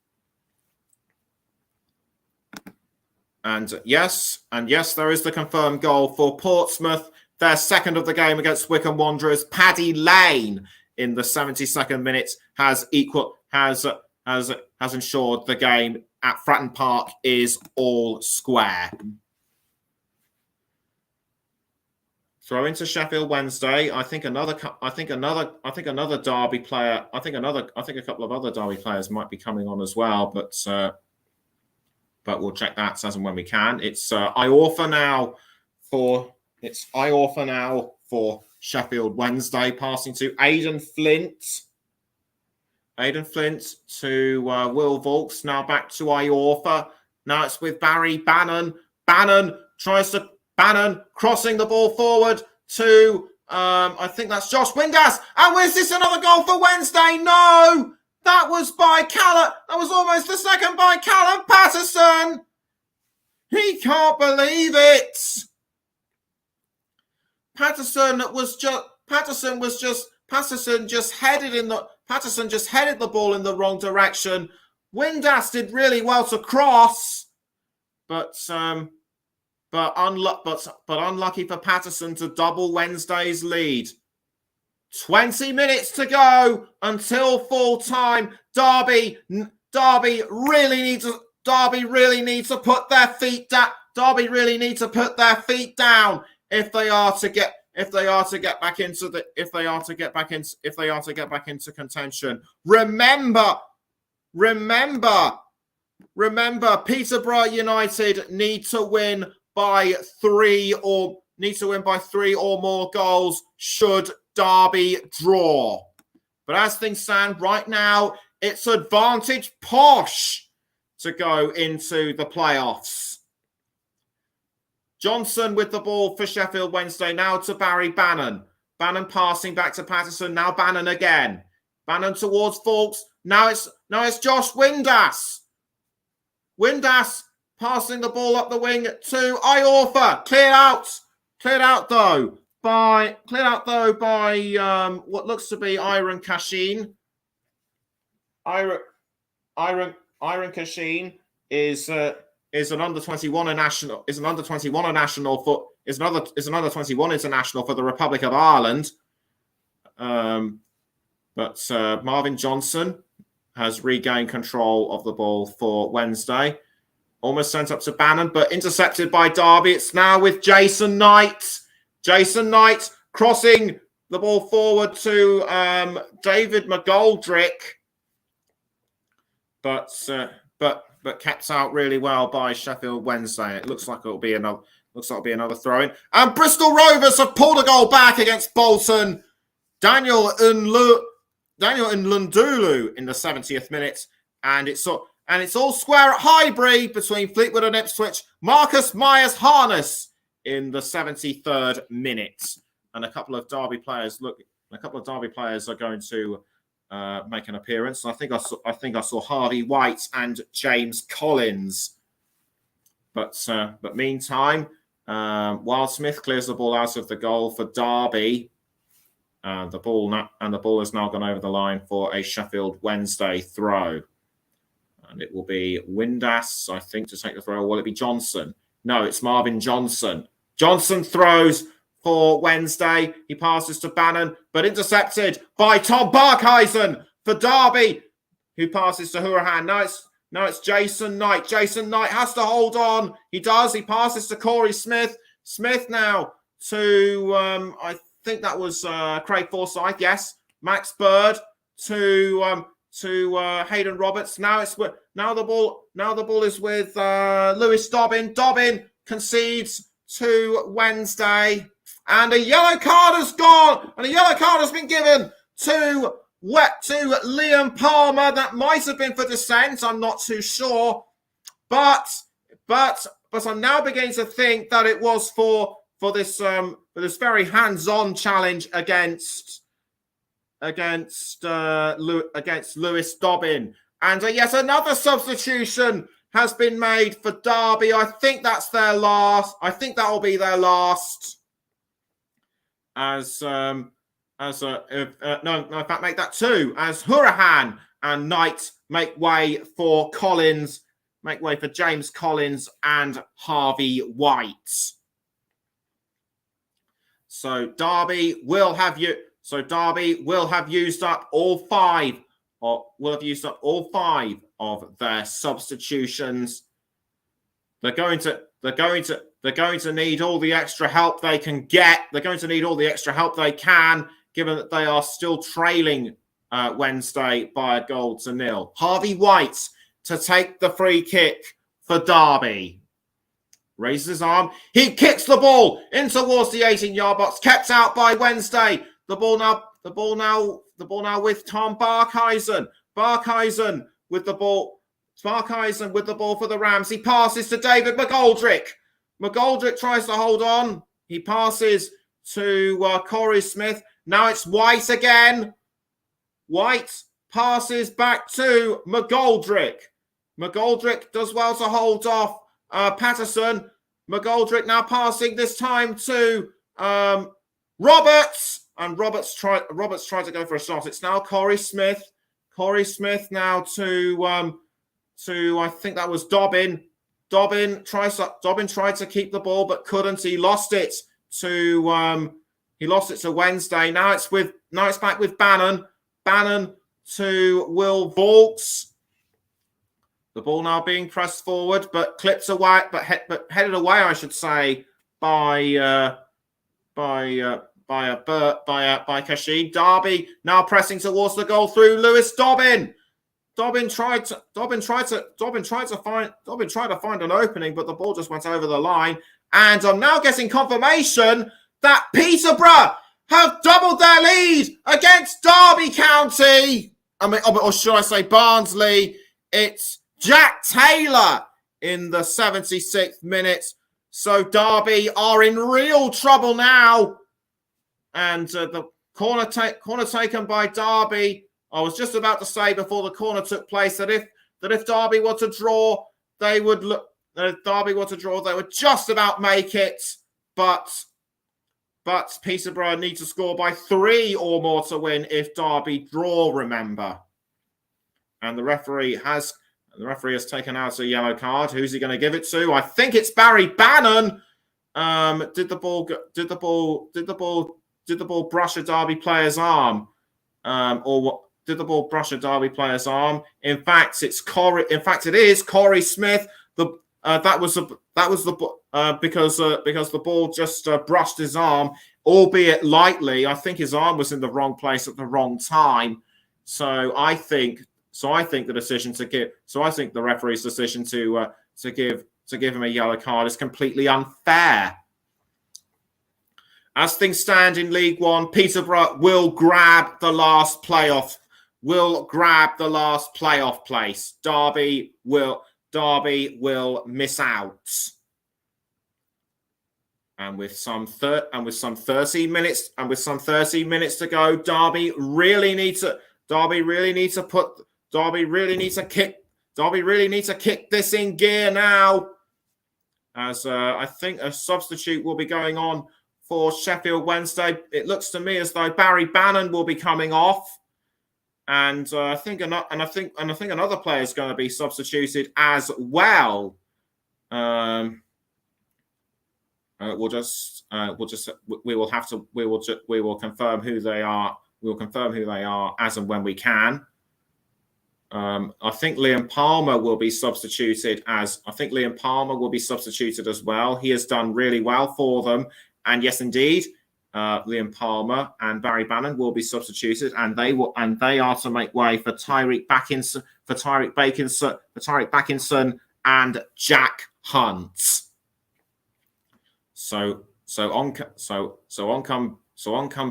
And yes, there is the confirmed goal for Portsmouth. Their second of the game against Wycombe Wanderers. Paddy Lane in the 72nd minute has ensured the game at Fratton Park is all square. Throw into Sheffield Wednesday. I think a couple of other Derby players might be coming on as well, but we'll check that as and when we can. It's Iorfa now for Sheffield Wednesday, passing to Aidan Flint. Aidan Flint to Will Vaulks. Now back to Iorfa. Now it's with Barry Bannon. Bannon crossing the ball forward to I think that's Josh Windass. And is this another goal for Wednesday? No! That was almost the second by Callum Patterson. He can't believe it. Patterson just headed the ball in the wrong direction. Windass did really well to cross, but unlucky for Patterson to double Wednesday's lead. 20 minutes to go until full time. Derby really need to put their feet down. Derby really need to put their feet down if they are to get back into contention. Remember, Peterborough United need to win by three or more goals should Derby draw. But as things stand right now, it's advantage Posh to go into the playoffs. Johnson with the ball for Sheffield Wednesday, now to Barry Bannon. Bannon passing back to Patterson, now Bannon again. Bannon towards Faulks. Now it's Josh Windass. Windass passing the ball up the wing to Iorfa. Cleared out though by what looks to be Iron Kashin. Iron Kashin is an under 21 international. Is an under 21 international for the Republic of Ireland. But Marvin Johnson has regained control of the ball for Wednesday. Almost sent up to Bannon, but intercepted by Derby. It's now with Jason Knight. Jason Knight crossing the ball forward to David McGoldrick, but kept out really well by Sheffield Wednesday. It looks like it'll be another throw-in. And Bristol Rovers have pulled a goal back against Bolton. Daniel Nlundulu in the 70th minute, and it's all square at Highbury between Fleetwood and Ipswich. Marcus Myers-Harness in the 73rd minute, and a couple of Derby players are going to make an appearance. And I think I saw Harvey White and James Collins But meantime, while Smith clears the ball out of the goal for Derby, the ball has now gone over the line for a Sheffield Wednesday throw. And it will be Windass, I think, to take the throw. Or will it be Johnson? No, it's Marvin Johnson. Johnson throws for Wednesday. He passes to Bannon, but intercepted by Tom Barkhuizen for Derby, who passes to Hourahan. Now it's Jason Knight. Jason Knight has to hold on. He does. He passes to Corey Smith. Smith now to, I think that was Craig Forsyth. Yes. Max Bird to Hayden Roberts. Now the ball is with Lewis Dobbin. Dobbin concedes to Wednesday, and a yellow card has gone, and a yellow card has been given to Liam Palmer. That might have been for dissent. I'm not too sure, but I'm now beginning to think that it was for this very hands-on challenge against Lewis Dobbin. And yet another substitution has been made for Derby. I think that's their last. I think that will be their last. In fact, make that two, as Hourahan and Knight make way for James Collins and Harvey White. So Derby will have used up all five of their substitutions. They're going to need all the extra help they can get. They're going to need all the extra help they can, given that they are still trailing Wednesday by 1-0. Harvey White to take the free kick for Derby. Raises his arm. He kicks the ball in towards the 18-yard box. Kept out by Wednesday. The ball now with Tom Barkhuizen. Barkhuizen with the ball for the Rams. He passes to David McGoldrick. McGoldrick tries to hold on. He passes to Corey Smith. Now it's White again. White passes back to McGoldrick. McGoldrick does well to hold off Patterson. McGoldrick now passing this time to Roberts. And Roberts tried to go for a shot. It's now Corey Smith. Corey Smith now to I think that was Dobbin. Dobbin tried to keep the ball but couldn't. He lost it to Wednesday. Now it's back with Bannon. Bannon to Will Vaulks. The ball now being pressed forward, but clipped away, but headed away, I should say, by Kashid. Derby now pressing towards the goal through Lewis Dobbin. Dobbin tried to find an opening, but the ball just went over the line. And I'm now getting confirmation that Peterborough have doubled their lead against Derby County. Or should I say Barnsley? It's Jack Taylor in the 76th minute. So Derby are in real trouble now. And the corner taken by Derby. I was just about to say before the corner took place that if Derby were to draw, they would look. If Derby were to draw, they would just about make it. But Peterborough need to score by 3 or more to win if Derby draw. Remember, and the referee has taken out a yellow card. Who's he going to give it to? I think it's Barry Bannon. Did the ball brush a Derby player's arm? Or what? Did the ball brush a Derby player's arm? In fact, it is Corey Smith. Because the ball just brushed his arm, albeit lightly. I think his arm was in the wrong place at the wrong time. So I think the referee's decision to give him a yellow card is completely unfair. As things stand in League One, Peterborough will grab the last playoff place. Derby will miss out. And with some 30 minutes to go, Derby really need to kick this in gear now. as I think a substitute will be going on for Sheffield Wednesday. It looks to me as though Barry Bannon will be coming off, and I think another player is going to be substituted as well. We will confirm who they are. We will confirm who they are as and when we can. I think Liam Palmer will be substituted as well. He has done really well for them. And yes, indeed, Liam Palmer and Barry Bannon will be substituted, and they are to make way for Tyreek Backinson and Jack Hunt. So on come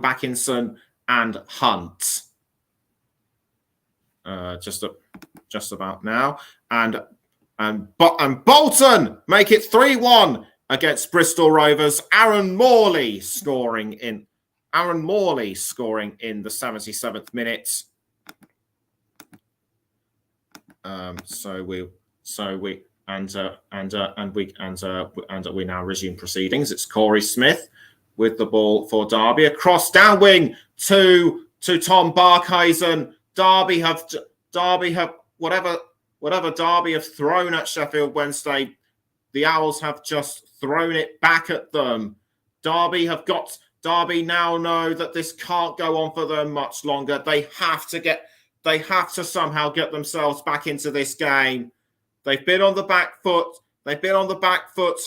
Backinson and Hunt. Just about now, and Bolton make it 3-1 against Bristol Rovers. Aaron Morley scoring in the 77th minute. We now resume proceedings. It's Corey Smith with the ball for Derby, across down wing to Tom Barkhuizen. Derby have whatever Derby have thrown at Sheffield Wednesday, the Owls have just thrown it back at them. Derby now know that this can't go on for them much longer. They have to somehow get themselves back into this game. They've been on the back foot. They've been on the back foot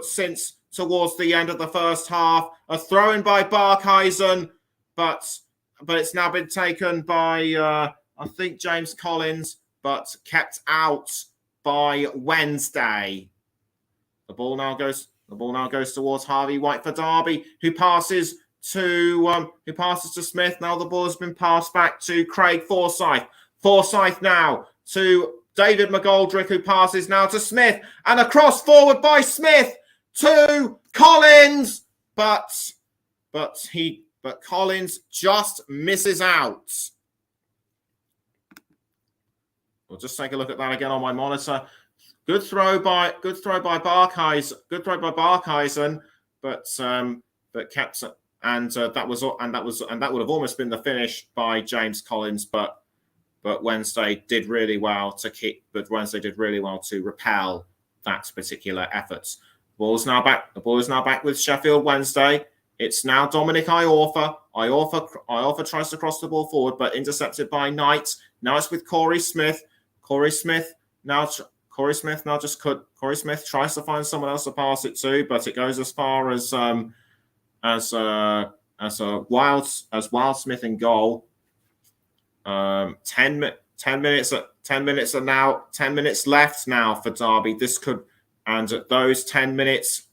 since towards the end of the first half. A throw in by Barkhuizen, but it's now been taken by I think James Collins, but kept out by Wednesday. The ball now goes towards Harvey White for Derby, who passes to Smith. Now the ball has been passed back to Craig Forsyth. Forsyth now to David McGoldrick, who passes now to Smith, and a cross forward by Smith to Collins, but Collins just misses out. We'll just take a look at that again on my monitor. Good throw by Barkhuizen, but kept, and that would have almost been the finish by James Collins, but Wednesday did really well to repel that particular effort. The ball is now back with Sheffield Wednesday. It's now Dominic Iorfa. Iorfa tries to cross the ball forward, but intercepted by Knight. Now it's with Corey Smith. Corey Smith tries to find someone else to pass it to, but it goes as far as Wildsmith in goal. 10 minutes left now for Derby. Those 10 minutes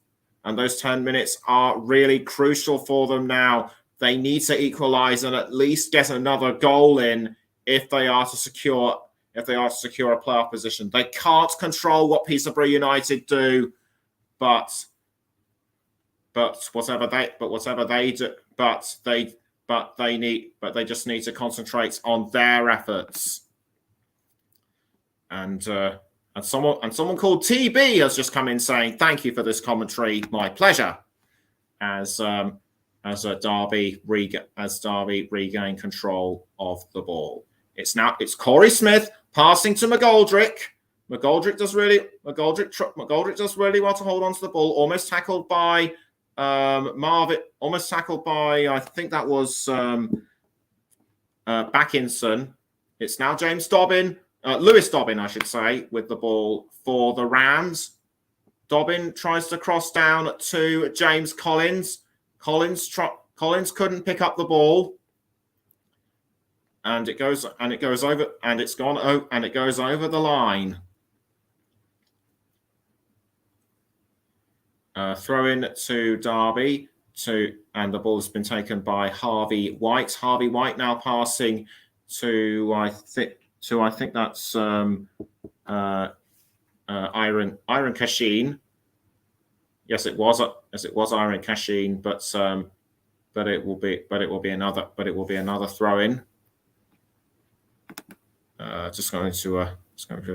are really crucial for them now. They need to equalise and at least get another goal in if they are to secure a playoff position. They can't control what Peterborough United do, but they just need to concentrate on their efforts. And someone called TB has just come in saying, "Thank you for this commentary. My pleasure." As Derby regain control of the ball. It's Corey Smith passing to McGoldrick. McGoldrick does really well to hold on to the ball. Almost tackled by Marvin. Almost tackled by, I think that was Backinson. It's now Lewis Dobbin, I should say, with the ball for the Rams. Dobbin tries to cross down to James Collins. Collins couldn't pick up the ball. And it goes over the line. Throw in to Derby and the ball has been taken by Harvey White. Harvey White now passing to I think that's Iron Cashin. Yes, it was Iron Cashin, but it will be another throw in. Just going to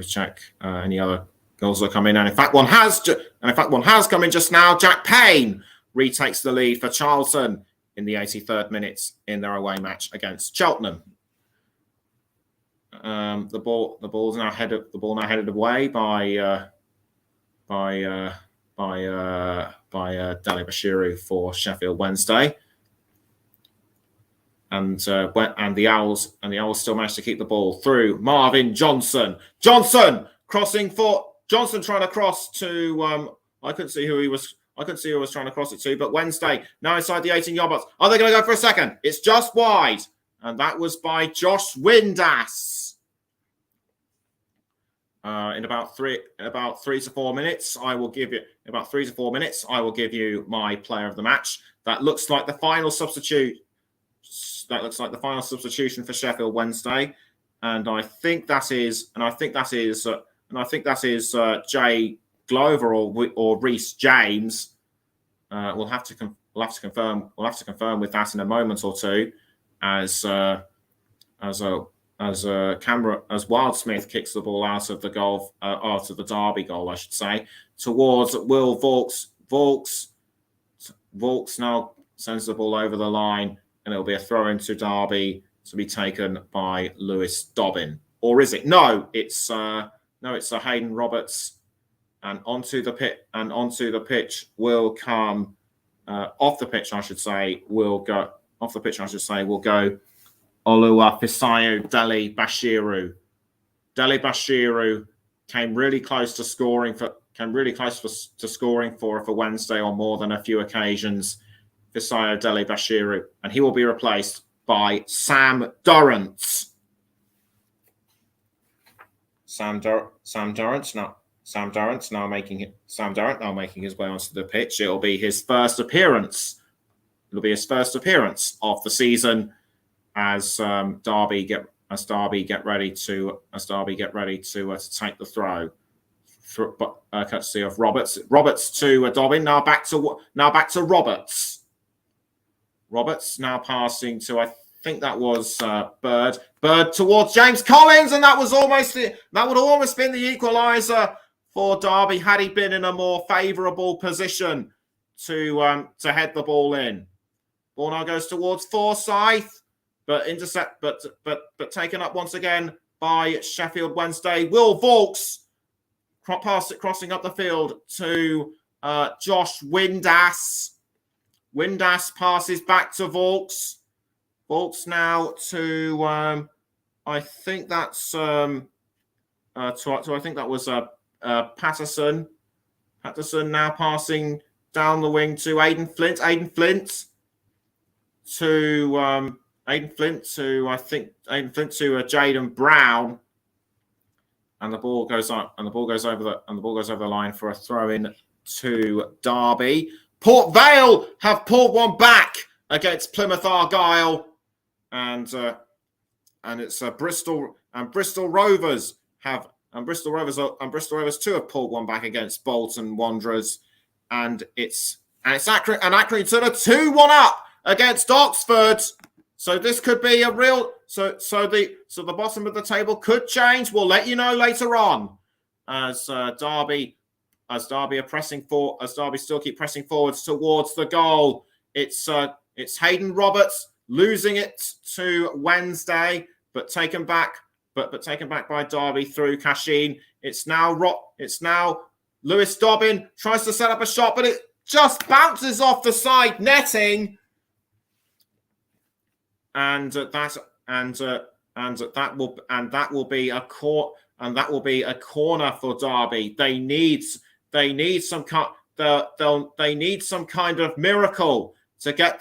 check any other Goals are coming, and in fact, one has come in just now. Jack Payne retakes the lead for Charlton in the 83rd minute in their away match against Cheltenham. The ball now headed away by Dele Bashiru for Sheffield Wednesday, and the Owls still managed to keep the ball through Marvin Johnson. Johnson trying to cross to I couldn't see who was trying to cross it to, but Wednesday now inside the 18-yard box. Are they going to go for a second? It's just wide, and that was by Josh Windass. In about 3 to 4 minutes, I will give you my player of the match. That looks like the final substitution for Sheffield Wednesday, and I think that is Jay Glover or Reece James. We'll have to confirm with that in a moment or two, as Wildsmith kicks the ball out of the goal, out of the Derby goal, I should say, towards Will Vaulks. Vaulks now sends the ball over the line, and it'll be a throw into Derby to be taken by Lewis Dobbin. Or is it? No, it's Hayden Roberts, and onto the pitch will come off the pitch, I should say, will go Oluwafisayo Dele Bashiru. Dele Bashiru came really close to scoring for Wednesday on more than a few occasions. Fisayo Dele Bashiru, and he will be replaced by Sam Durrant. Sam Durrant now making his way onto the pitch. It'll be his first appearance. It'll be his first appearance of the season as Derby get ready to take the throw. Courtesy of Roberts. Roberts to Dobbin. Now back to Roberts. Roberts now passing to, I think that was Bird. Bird towards James Collins, and that would almost been the equaliser for Derby had he been in a more favourable position to head the ball in. Ball now goes towards Forsyth, but taken up once again by Sheffield Wednesday. Will Vaulks crossing up the field to Josh Windass. Windass passes back to Vaulks. Vaulks now to I think that was Patterson. Patterson now passing down the wing to Aidan Flint. Aidan Flint to Jaden Brown, and the ball goes up, and the ball goes over the line for a throw in to Derby. Port Vale have pulled one back against Plymouth Argyle, and it's Bristol Rovers too have pulled one back against Bolton Wanderers, and it's Accrington to the 2-1 up against Oxford. So this could be a real so the bottom of the table could change. We'll let you know later on as Derby are pressing for, as Derby still keep pressing forwards towards the goal. It's Hayden Roberts losing it to Wednesday, but taken back by Derby through Cashin. It's now Lewis Dobbin tries to set up a shot, but it just bounces off the side netting. And that will be a corner for Derby. They need some kind of miracle to get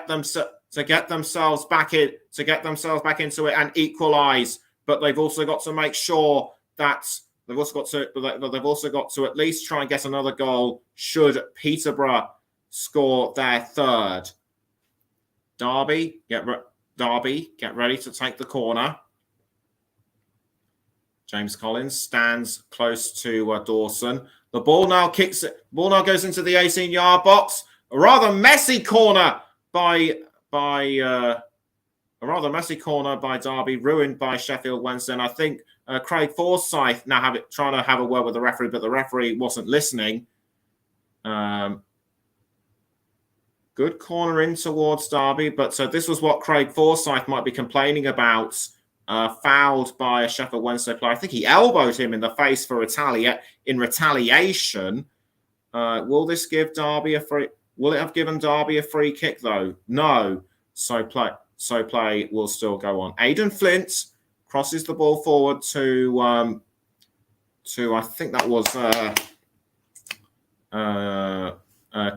themselves back into it and equalise. But they've also got to make sure that they've also got to at least try and get another goal should Peterborough score their third. Derby, get ready to take the corner. James Collins stands close to Dawson. The ball now goes into the 18-yard box. A rather messy corner by a rather messy corner by Derby, ruined by Sheffield Wednesday. And I think Craig Forsyth now trying to have a word with the referee, but the referee wasn't listening. Good corner in towards Derby, but this was what Craig Forsyth might be complaining about. Fouled by a Sheffield Wednesday player. I think he elbowed him in the face for retaliation. Will this give Derby a free? Will it have given Derby a free kick though? No. So play will still go on. Aidan Flint crosses the ball forward to I think that was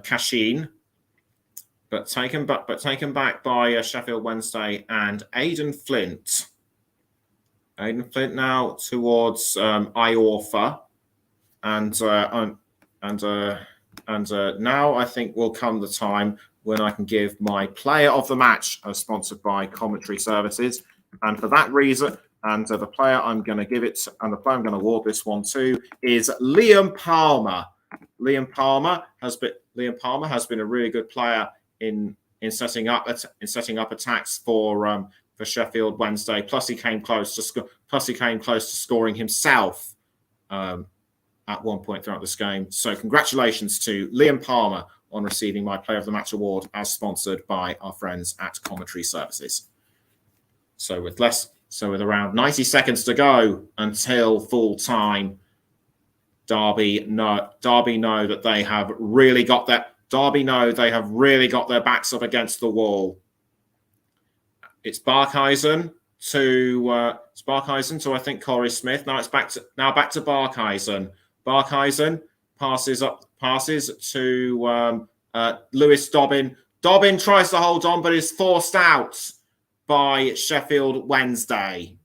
Cashin, but taken back by Sheffield Wednesday and Aidan Flint. Aidan Flint now towards Iorfa, and now I think will come the time when I can give my player of the match, sponsored by Commentary Services, and for that reason, and the player I'm going to give it, and the player I'm going to award this one to is Liam Palmer. Liam Palmer has been a really good player in setting up attacks for Sheffield Wednesday. Plus, he came close to scoring himself at one point throughout this game. So, congratulations to Liam Palmer on receiving my Player of the Match award, as sponsored by our friends at Commentary Services. So, with around 90 seconds to go until full time, Derby know that they have really got their backs up against the wall. It's Barkhuizen to I think Corey Smith. Now it's back to Barkhuizen. Barkhuizen passes to Lewis Dobbin. Dobbin tries to hold on, but is forced out by Sheffield Wednesday,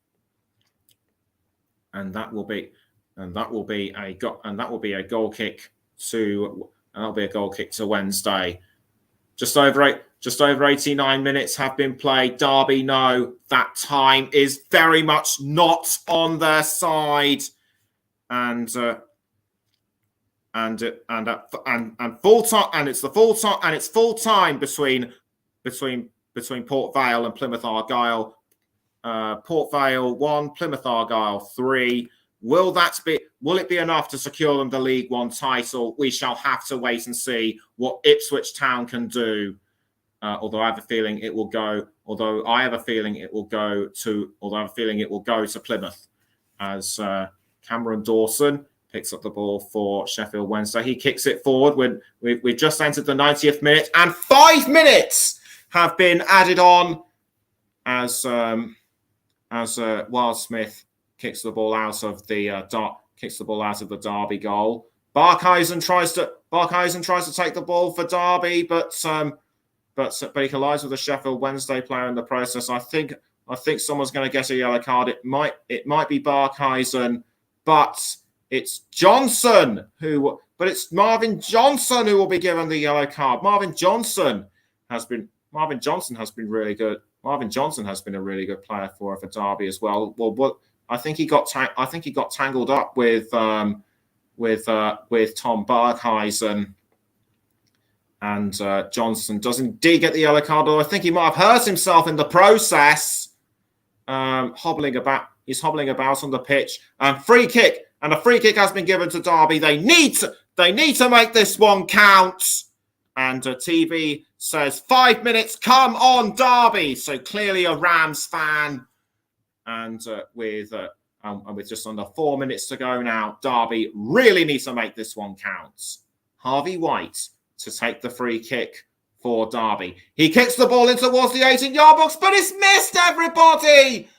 and that will be a goal kick to Wednesday. Just over 89 minutes have been played. Derby know that time is very much not on their side, and full time, and it's full time between Port Vale and Plymouth Argyle. Port Vale 1, Plymouth Argyle 3. Will it be enough to secure them the League One title? We shall have to wait and see what Ipswich Town can do. Although I have a feeling it will go to Plymouth, as Cameron Dawson picks up the ball for Sheffield Wednesday. He kicks it forward when we've just entered the 90th minute, and 5 minutes have been added on as Wild Smith kicks the ball out of the Derby goal. Barkhuizen tries to take the ball for Derby, but he collides with a Sheffield Wednesday player in the process. I think someone's going to get a yellow card. It might be Barkhuizen, but it's Marvin Johnson who will be given the yellow card. Marvin Johnson has been really good. Marvin Johnson has been a really good player for Derby as well. I think he got tangled up with Tom Barkhuizen, and Johnson does indeed get the yellow card. Although I think he might have hurt himself in the process, hobbling about on the pitch. And a free kick has been given to Derby. They need to make this one count. And TV says 5 minutes. Come on, Derby. So clearly a Rams fan. And with just under 4 minutes to go now, Derby really needs to make this one count. Harvey White to take the free kick for Derby. He kicks the ball in towards the 18-yard box, but it's missed, everybody.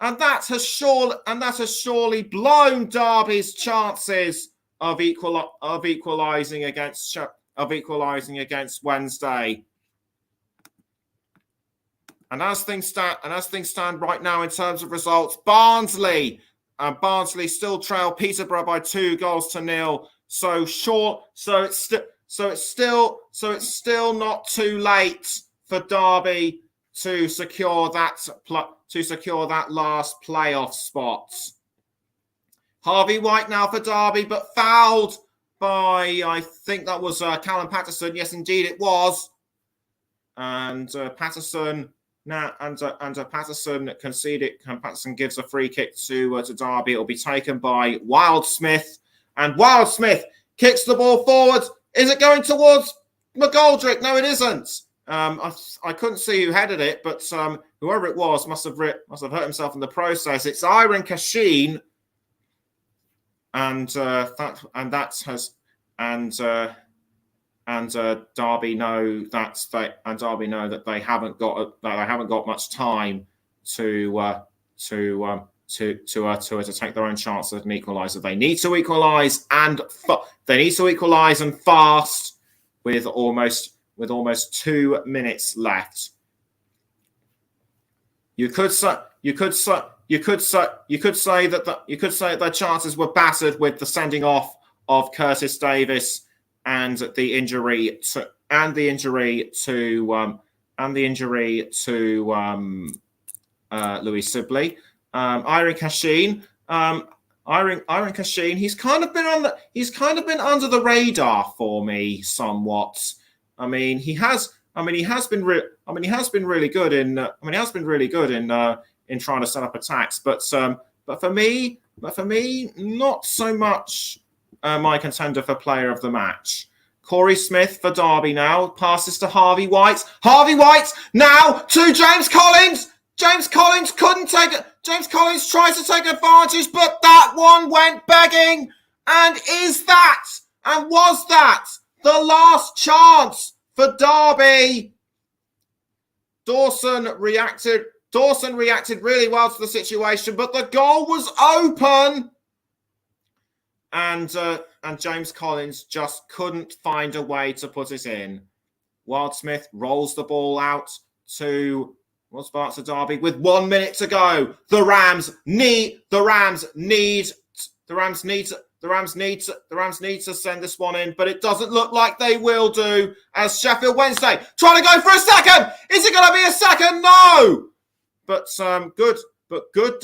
And that has surely blown Derby's chances of equalising against Wednesday. And as things stand right now in terms of results, Barnsley still trail Peterborough by 2-0. So it's still not too late for Derby to secure that last playoff spot. Harvey White now for Derby, but fouled by, I think that was Callum Patterson. Yes, indeed it was. And Patterson now, and Patterson conceded. Patterson gives a free kick to Derby. It'll be taken by Wildsmith, and Wildsmith kicks the ball forward. Is it going towards McGoldrick? No, it isn't. I couldn't see who headed it, but whoever it was must have hurt himself in the process. It's Iron Cashin, and Derby know that they haven't got much time to take their own chance at an equaliser. They need to equalise and fast with almost 2 minutes left. You could say that their chances were battered with the sending off of Curtis Davis and the injury to Louis Sibley. Iron Cashin, he's kind of been under the radar for me somewhat. He has been really good in trying to set up attacks, but for me, not so much my contender for player of the match. Corey Smith for Derby now passes to Harvey White. Harvey White now to James Collins. James Collins couldn't take it. James Collins tries to take advantage, but that one went begging. And was that the last chance for Derby? Dawson reacted really well to the situation, but the goal was open. And James Collins just couldn't find a way to put it in. Wildsmith rolls the ball out to Derby with 1 minute to go. The Rams need to send this one in, but it doesn't look like they will do. As Sheffield Wednesday trying to go for a second. Is it going to be a second? No. But good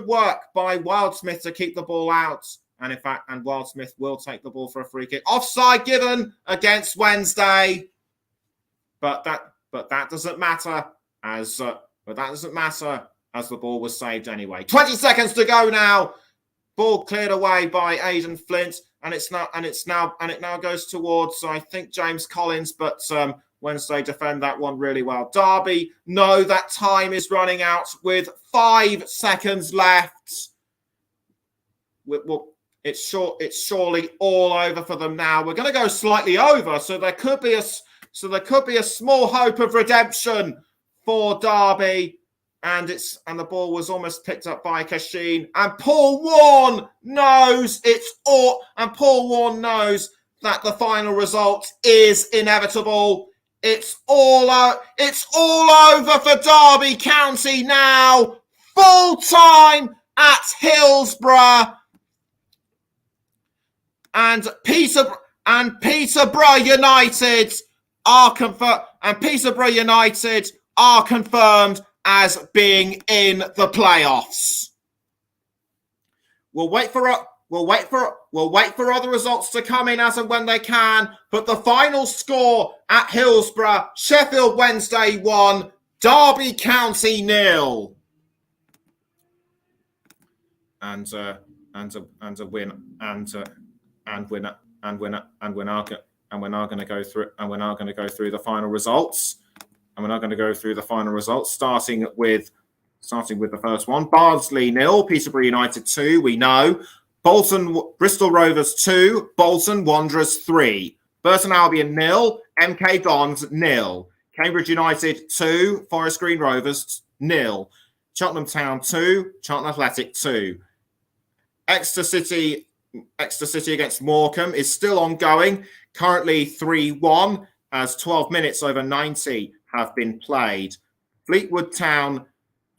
work by Wildsmith to keep the ball out. And in fact, Wildsmith will take the ball for a free kick. Offside given against Wednesday. But that doesn't matter as the ball was saved anyway. 20 seconds to go now. Ball cleared away by Aidan Flint, and it now goes towards, I think, James Collins, but Wednesday defend that one really well. Derby know that time is running out with 5 seconds left. It's surely all over for them now. We're going to go slightly over, so there could be a small hope of redemption for Derby. And the ball was almost picked up by Cashin. And Paul Warne knows that the final result is inevitable. It's all over for Derby County now. Full time at Hillsborough. And Peterborough United are confirmed as being in the playoffs. We'll wait for other results to come in as and when they can. But the final score at Hillsborough: Sheffield Wednesday 1, Derby County 0. And we're now going to go through the final results. And we're now going to go through the final results, starting with the first one. Barnsley 0, Peterborough United 2, we know. Bristol Rovers 2, Bolton Wanderers 3. Burton Albion 0, MK Dons 0. Cambridge United 2, Forest Green Rovers 0. Cheltenham Town 2, Charlton Athletic 2. Exeter City against Morecambe is still ongoing, currently 3-1 as 12 minutes over 90 have been played. Fleetwood Town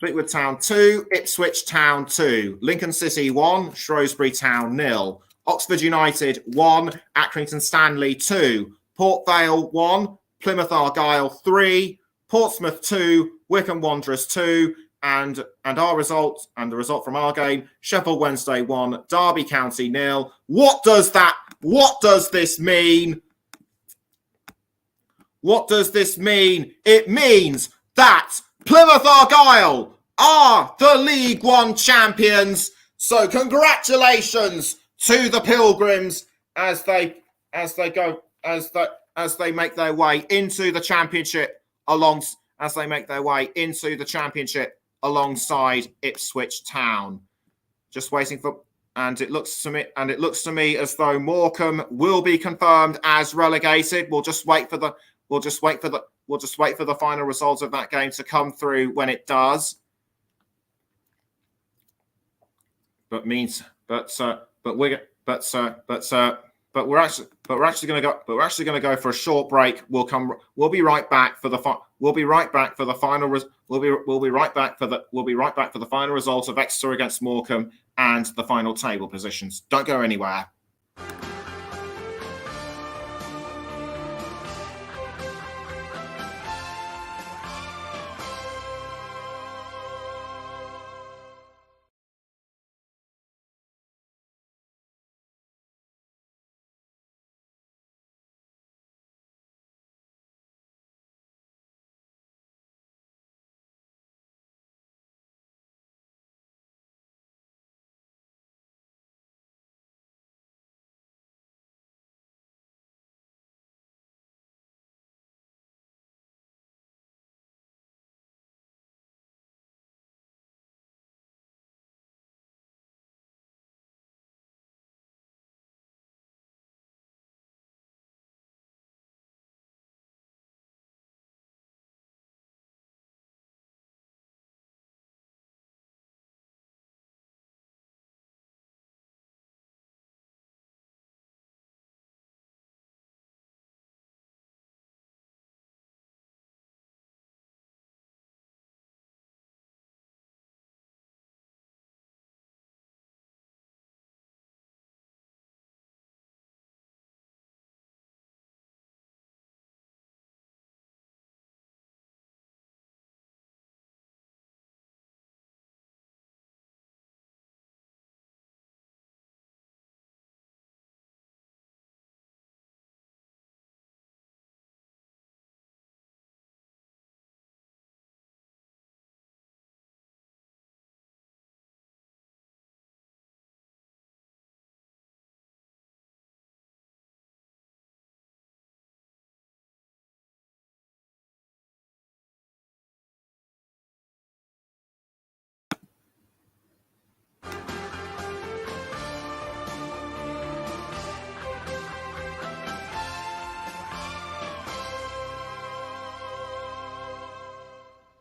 2, Ipswich Town 2, Lincoln City 1, Shrewsbury Town 0, Oxford United 1, Accrington Stanley 2, Port Vale 1, Plymouth Argyle 3, Portsmouth 2, Wycombe Wanderers 2, and our result, and the result from our game, Sheffield Wednesday 1, Derby County 0. What does this mean? What does this mean? It means that Plymouth Argyle are the League One champions. So congratulations to the Pilgrims as they make their way into the championship alongside Ipswich Town. Just waiting for, and it looks to me as though Morecambe will be confirmed as relegated. We'll just wait for the final results of that game to come through when it does. But we're actually going to go for a short break. We'll be right back for the final results of Exeter against Morecambe and the final table positions. Don't go anywhere.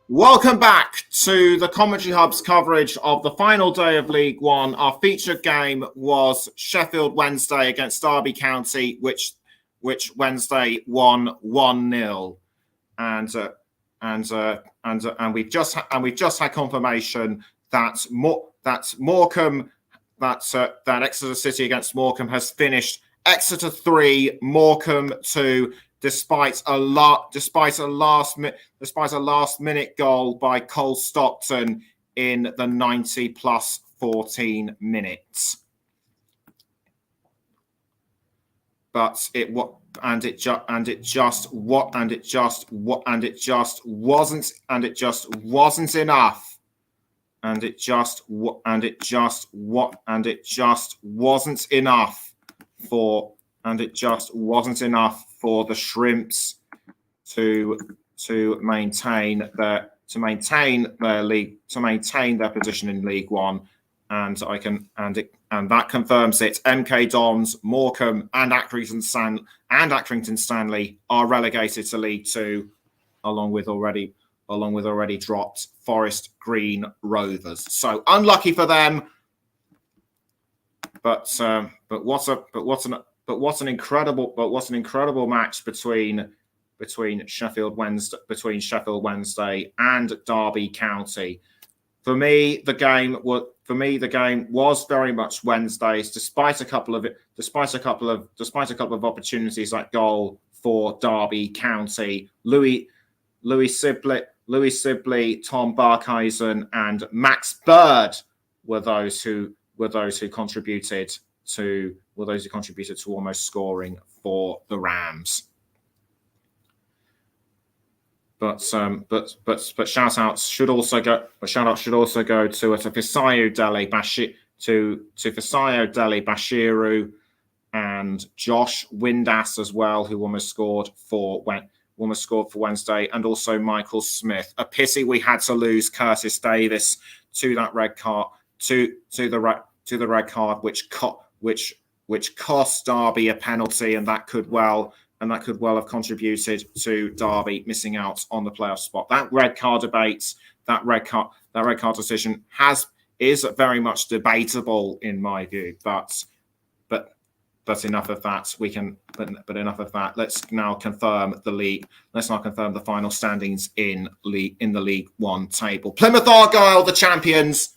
Welcome back to the Commentary Hub's coverage of the final day of League One. Our featured game was Sheffield Wednesday against Derby County, which Wednesday won 1-0, and we've just had confirmation that Exeter City against Morecambe has finished Exeter 3, Morecambe 2. Despite a last minute goal by Cole Stockton in the 90 plus 14 minutes. But it just wasn't enough. And it just wasn't enough for the Shrimps to maintain their position in League One, and that confirms it. MK Dons, Morecambe, and Accrington Stanley are relegated to League Two, along with already dropped Forest Green Rovers. So unlucky for them, but what an incredible match between Sheffield Wednesday and Derby County. For me, the game was very much Wednesday's, despite a couple of opportunities at goal for Derby County. Louis Sibley, Tom Barkhuizen, and Max Bird were those who contributed to almost scoring for the Rams. shout outs should also go. But shout outs should also go to Fisayo Dele Bashir, to Fisayo Dele Bashiru and Josh Windass as well, who almost scored for Wednesday, and also Michael Smith. A pity we had to lose Curtis Davis to that red card, to the red card, which cost Derby a penalty, and that could well have contributed to Derby missing out on the playoff spot. That red card debate, that red card decision is very much debatable in my view, but enough of that. But enough of that. Let's now confirm the league. Let's now confirm the final standings in the League One table. Plymouth Argyle, the champions.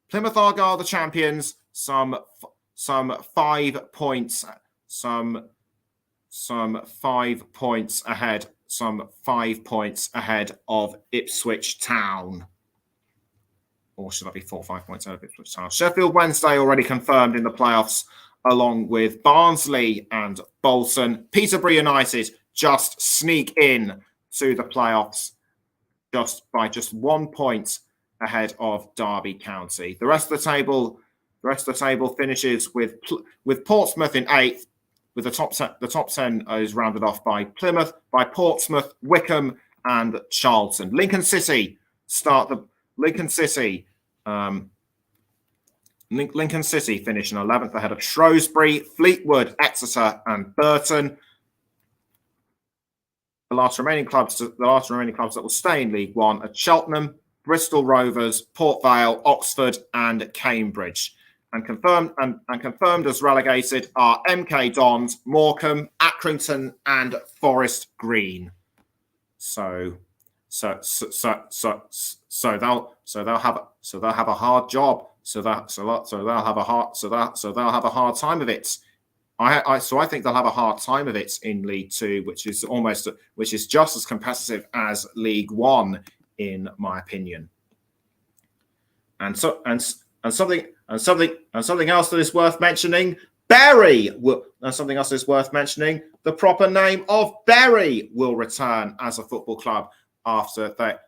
Plymouth Argyle, the champions. Some 5 points. Some 5 points ahead. Some 5 points ahead of Ipswich Town. Or should that be 4 or 5 points out of Ipswich Town? Sheffield Wednesday already confirmed in the playoffs, along with Barnsley and Bolton. Peterborough United just sneak in to the playoffs just 1 point ahead of Derby County. The rest of the table finishes with Portsmouth in 8th, with the top 10 is rounded off by Plymouth, by Portsmouth, Wickham, and Charlton. Lincoln City finishing 11th ahead of Shrewsbury, Fleetwood, Exeter, and Burton. The last remaining clubs that will stay in League One are Cheltenham, Bristol Rovers, Port Vale, Oxford, and Cambridge. And confirmed as relegated are MK Dons, Morecambe, Accrington, and Forest Green. So they'll have a hard job. So they'll have a hard time of it. I think they'll have a hard time of it in League Two, which is just as competitive as League One, in my opinion. And something else that is worth mentioning. The proper name of Bury will return as a football club after it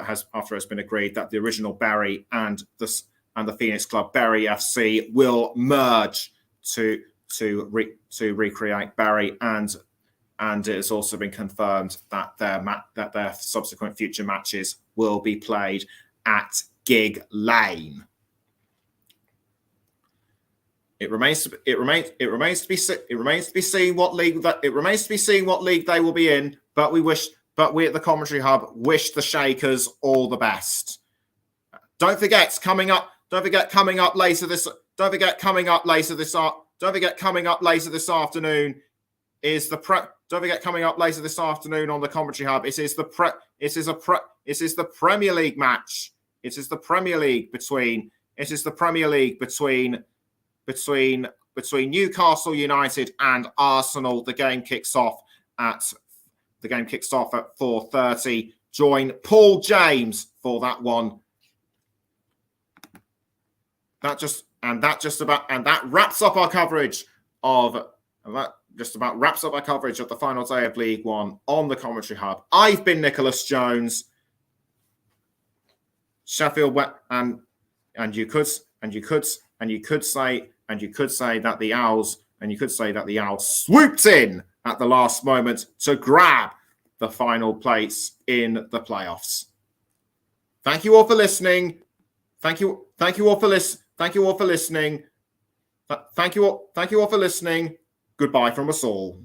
has been agreed that the original Bury and the Phoenix club Bury FC will merge to recreate Bury, and it has also been confirmed that their subsequent future matches will be played at Gig Lane. It remains to be seen what league they will be in. But we at the Commentary Hub wish the Shakers all the best. Don't forget coming up later this afternoon is the Don't forget coming up later this afternoon on the Commentary Hub. It is the Premier League match. It is the Premier League between Newcastle United and Arsenal. The game kicks off at 4:30. Join Paul James for that one. That wraps up our coverage of the final day of League One on the Commentary Hub. I've been Nicholas Jones. Sheffield, and you could say that the Owls swooped in at the last moment to grab the final place in the playoffs. Thank you all for listening. Thank you all for listening. Goodbye from us all.